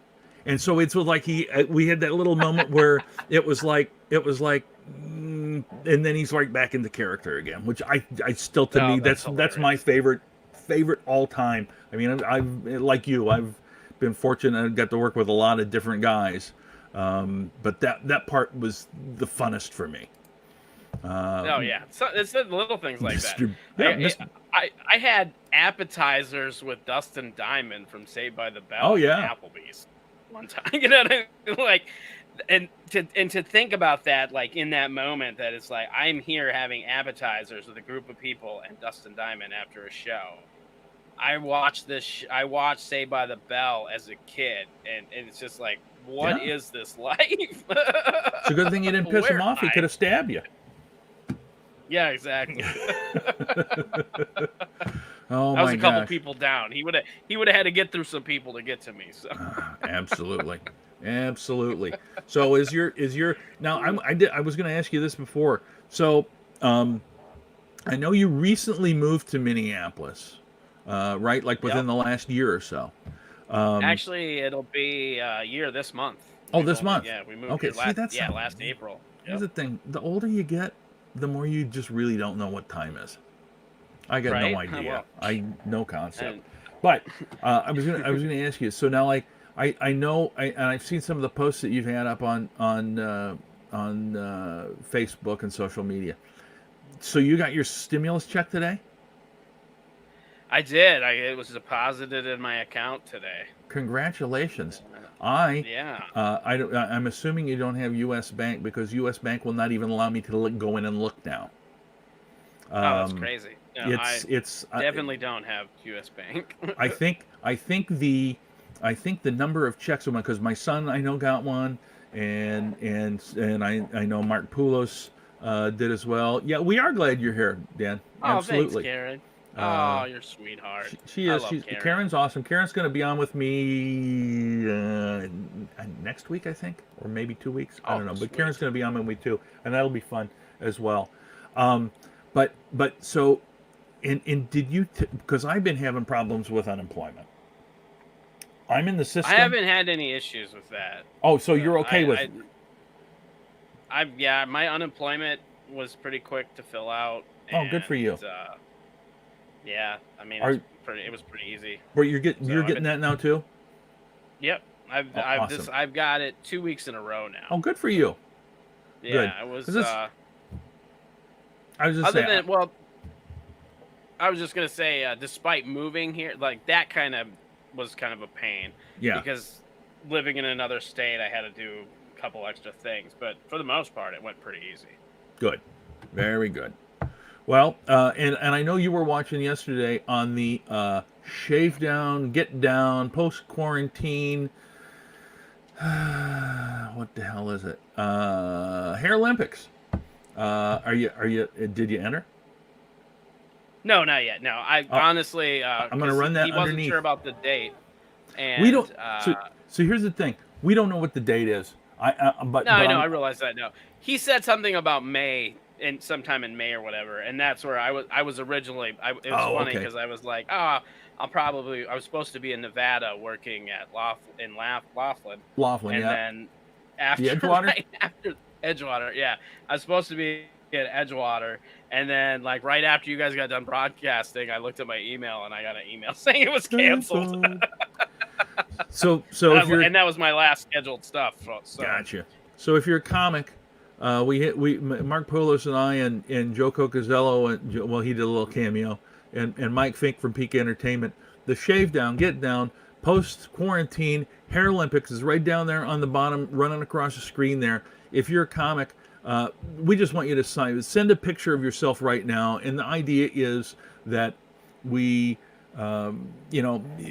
And so it's like we had that little moment where it was like, and then he's right back into character again, which I still, to me, that's that's my favorite all time. I mean, I've like you, I've been fortunate. I got to work with a lot of different guys, but that part was the funnest for me. Oh yeah, so it's the little things like Mr. that. Yeah, I had appetizers with Dustin Diamond from Saved by the Bell. Oh, yeah. At Applebee's one time. You know what I mean? Like, and to think about that, like, in that moment, that it's like, I'm here having appetizers with a group of people and Dustin Diamond after a show. I watched I watched Saved by the Bell as a kid, and it's just like, what Yeah. is this life? It's a good thing you didn't piss him Where off. He am I? could have stabbed you. Yeah, exactly. Oh I was my a couple gosh. people down. He would have had to get through some people to get to me. So Absolutely. Absolutely. So is your now I was going to ask you this before. So I know you recently moved to Minneapolis, right? Like within Yep. the last year or so. Actually, it'll be a year this month. Oh, this month. Yeah, we moved Okay, here see, that's last April. Here's Yep. the thing: the older you get, the more you just really don't know what time is. I got no Right? idea. Well, No concept. and But I was gonna ask you. So now, like, I know, and I've seen some of the posts that you've had up on Facebook and social media. So you got your stimulus check today? I did. It was deposited in my account today. Congratulations. Yeah. I'm assuming you don't have U.S. Bank, because U.S. Bank will not even allow me to go in and look now. Oh, that's crazy. No, It's definitely don't have U.S. Bank. I think the number of checks, because my son, I know, got one, and I know Mark Poulos did as well. Yeah, we are glad you're here, Dan. Oh, Absolutely. thanks, Karen. Uh, Oh, you're a sweetheart. She I is. love Karen. Karen's awesome. Karen's going to be on with me next week, I think, or maybe 2 weeks. I Oh, don't know. But sweet. Karen's going to be on with me too, and that'll be fun as well. But so, and did you? Because I've been having problems with unemployment, I'm in the system. I haven't had any issues with that. Oh, so you're okay with it? My unemployment was pretty quick to fill out. Oh, good for you. Yeah, I mean, it was pretty easy. But you're getting that now too? Yep. Awesome. I've got it 2 weeks in a row now. Oh, good for you. Yeah, good. it was. I was just saying. I was just gonna say, despite moving here, like that was kind of a pain. Yeah. Because living in another state, I had to do a couple extra things, but for the most part, it went pretty easy. Good. Very good. Well, and I know you were watching yesterday on the shave down, get down, post quarantine. What the hell is it? Hair Olympics. Did you enter? No, not yet. No, honestly, I'm going to run that he wasn't underneath. sure about the date. And we don't. So here's the thing. We don't know what the date is. I realize that. No, he said something about May and sometime in May or whatever, and that's where I was originally. It was funny because I was like, I was supposed to be in Nevada working at Laughlin. Laughlin, and yeah. then after Edgewater? right after Edgewater, yeah, I was supposed to be at Edgewater, and then like right after you guys got done broadcasting, I looked at my email and I got an email saying it was canceled. So and that was my last scheduled stuff. So. Gotcha. So if you're a comic, Mark Polis and I and Joe Cocazello and he did a little cameo and Mike Fink from Peak Entertainment. The shave down, get down, post quarantine Hair Olympics is right down there on the bottom, running across the screen there. If you're a comic, we just want you to send a picture of yourself right now, and the idea is that we.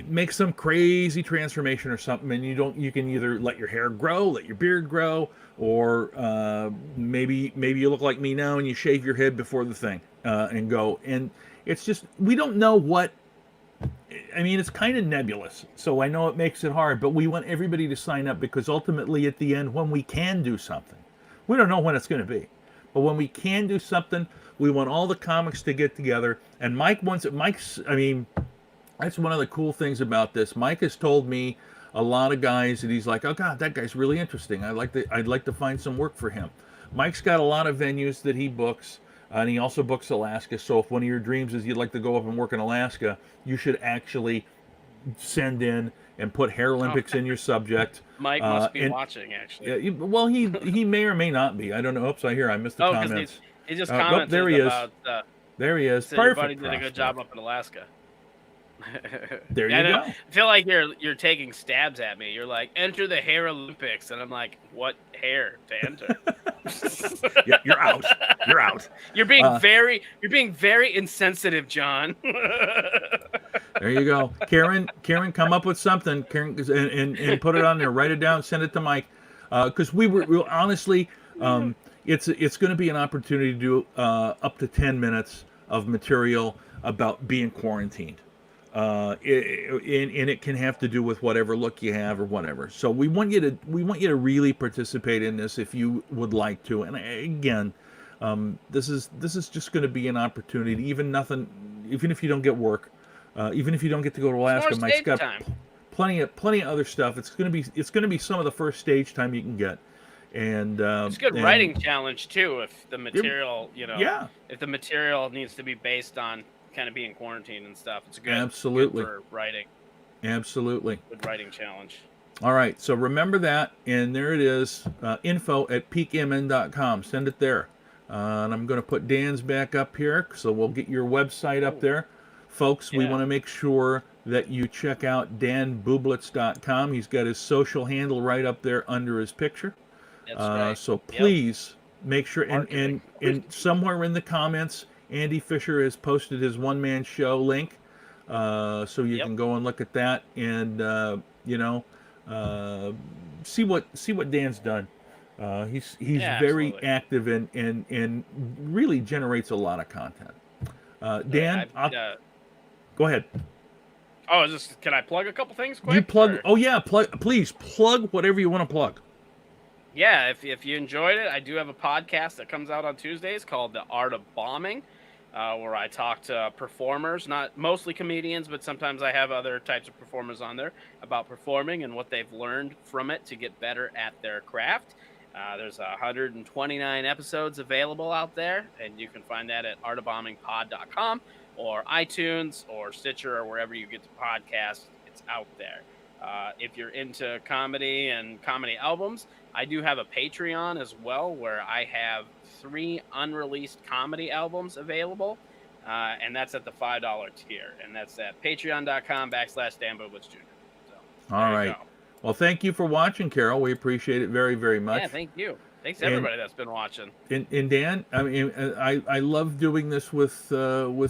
Make some crazy transformation or something, and you can either let your hair grow, let your beard grow, or maybe you look like me now and you shave your head before the thing and go. And it's just, we don't know what. I mean, it's kind of nebulous, so I know it makes it hard, but we want everybody to sign up because ultimately at the end, when we can do something, we don't know when it's going to be, but when we can do something, we want all the comics to get together. And that's one of the cool things about this. Mike has told me a lot of guys that he's like, oh God, that guy's really interesting. I'd like to find some work for him. Mike's got a lot of venues that he books, and he also books Alaska. So if one of your dreams is you'd like to go up and work in Alaska, you should actually send in and put Hair Olympics in your subject. Mike must be watching, actually. Well, he may or may not be. I don't know. Oops, I missed the comments. He just commented there he about... There he is. Said Perfect. Your buddy did a good job up in Alaska. There you go. I feel like you're taking stabs at me. You're like, enter the Hair Olympics, and I'm like, what hair to enter? Yeah, you're out. You're out. You're being very insensitive, John. There you go, Karen. Come up with something, Karen, and put it on there. Write it down. Send it to Mike, because we honestly, it's going to be an opportunity to do up to 10 minutes of material about being quarantined. And it can have to do with whatever look you have or whatever. So we want you to really participate in this if you would like to. And again, this is just going to be an opportunity. Even if you don't get work, even if you don't get to go to Alaska, Mike's got plenty of other stuff. It's going to be some of the first stage time you can get. And it's a good writing challenge too. If the material, if the material needs to be based on kind of being quarantined and stuff, it's good. Absolutely. Good for writing. Absolutely. Good writing challenge. All right, so remember that, and there it is, info@peakmn.com. Send it there. And I'm going to put Dan's back up here, so we'll get your website up there. Folks, we want to make sure that you check out danbublitz.com. He's got his social handle right up there under his picture. That's right. So please make sure, and somewhere in the comments, Andy Fisher has posted his one-man show link, so you can go and look at that and see what Dan's done. He's very active and really generates a lot of content. Dan, go ahead. Oh, can I plug a couple things quick? You plug? Oh yeah, please plug whatever you want to plug. Yeah, if you enjoyed it, I do have a podcast that comes out on Tuesdays called The Art of Bombing. where I talk to performers, not mostly comedians, but sometimes I have other types of performers on there about performing and what they've learned from it to get better at their craft. There's 129 episodes available out there, and you can find that at artofbombingpod.com or iTunes or Stitcher or wherever you get the podcast. It's out there. If you're into comedy and comedy albums, I do have a Patreon as well where I have 3 unreleased comedy albums available, and that's at the $5 tier, and that's at patreon.com/Dan Bublitz Jr. So, All right. Well, thank you for watching, Carol. We appreciate it very, very much. Yeah, thank you. Thanks to everybody that's been watching. And Dan, I mean, I love doing this with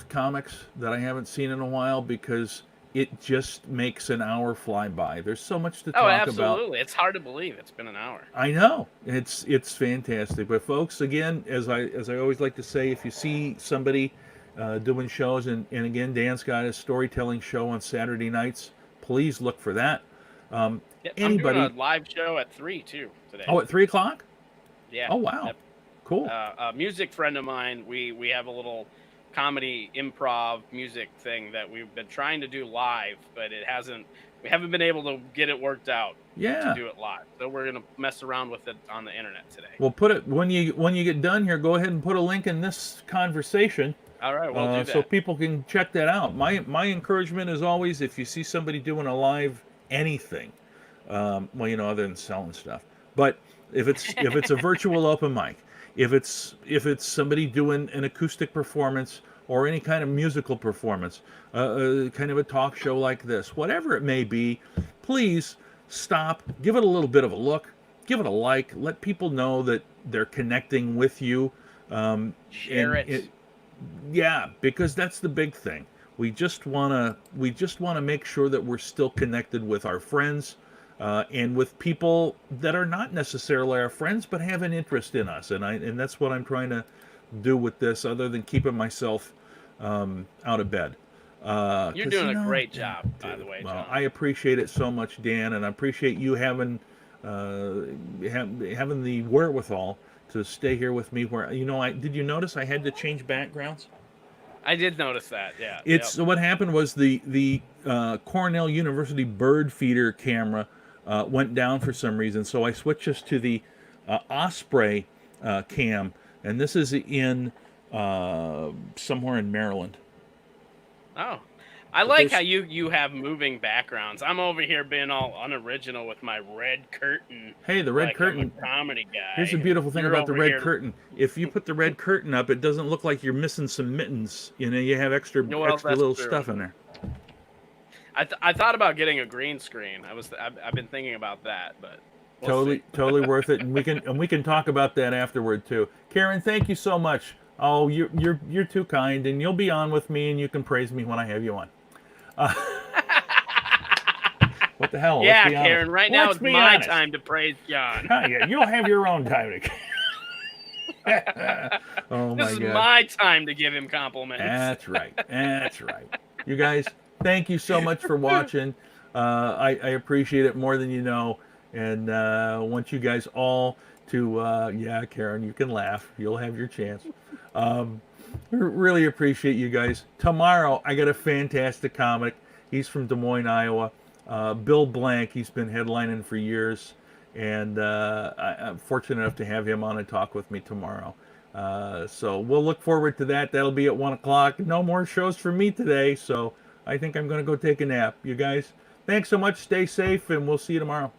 comics that I haven't seen in a while because it just makes an hour fly by. There's so much to talk about. Oh, absolutely. It's hard to believe it's been an hour. I know. It's fantastic. But folks, again, as I always like to say, if you see somebody doing shows, and again, Dan's got his storytelling show on Saturday nights, please look for that. Anybody? I'm doing a live show at 3 too today. Oh, at 3 o'clock? Yeah. Oh, wow. Yep. Cool. A music friend of mine, we have a little comedy improv music thing that we've been trying to do live, but we haven't been able to get it worked out to do it live. So we're gonna mess around with it on the internet today. Well, put it when you get done here, go ahead and put a link in this conversation. All right, we'll do that. So people can check that out. My encouragement is always, if you see somebody doing a live anything, well, other than selling stuff, but if it's a virtual open mic, if it's somebody doing an acoustic performance or any kind of musical performance, kind of a talk show like this, whatever it may be, please stop, give it a little bit of a look, give it a like, let people know that they're connecting with you. Share it. Yeah, because that's the big thing. We just wanna make sure that we're still connected with our friends, and with people that are not necessarily our friends but have an interest in us, and that's what I'm trying to do with this, other than keeping myself out of bed. You're doing a great job, by the way, John. Well, I appreciate it so much, Dan, and I appreciate you having the wherewithal to stay here with me. Where did you notice I had to change backgrounds? I did notice that. Yeah. So what happened was the Cornell University bird feeder camera went down for some reason, so I switched us to the Osprey cam, and this is in somewhere in Maryland. Oh, I like how you have moving backgrounds. I'm over here being all unoriginal with my red curtain. Hey, the red curtain. I'm a comedy guy. Here's the beautiful thing about the red curtain. If you put the red curtain up, it doesn't look like you're missing some mittens. You have extra little stuff in there. I thought about getting a green screen. I've been thinking about that, but totally worth it, and we can talk about that afterward too. Karen, thank you so much. Oh, you're too kind, and you'll be on with me, and you can praise me when I have you on. What the hell? Yeah, Karen. Right now it's my time to praise John. Yeah, you'll have your own time. Oh my God! This is my time to give him compliments. That's right. That's right. You guys, thank you so much for watching. I appreciate it more than you know, and want you guys all to yeah, Karen, you can laugh. You'll have your chance. Really appreciate you guys. Tomorrow I got a fantastic comic. He's from Des Moines, Iowa. Bill Blank. He's been headlining for years, and I'm fortunate enough to have him on and talk with me tomorrow. So we'll look forward to that. That'll be at 1 o'clock. No more shows for me today, so I think I'm going to go take a nap. You guys, thanks so much. Stay safe, and we'll see you tomorrow.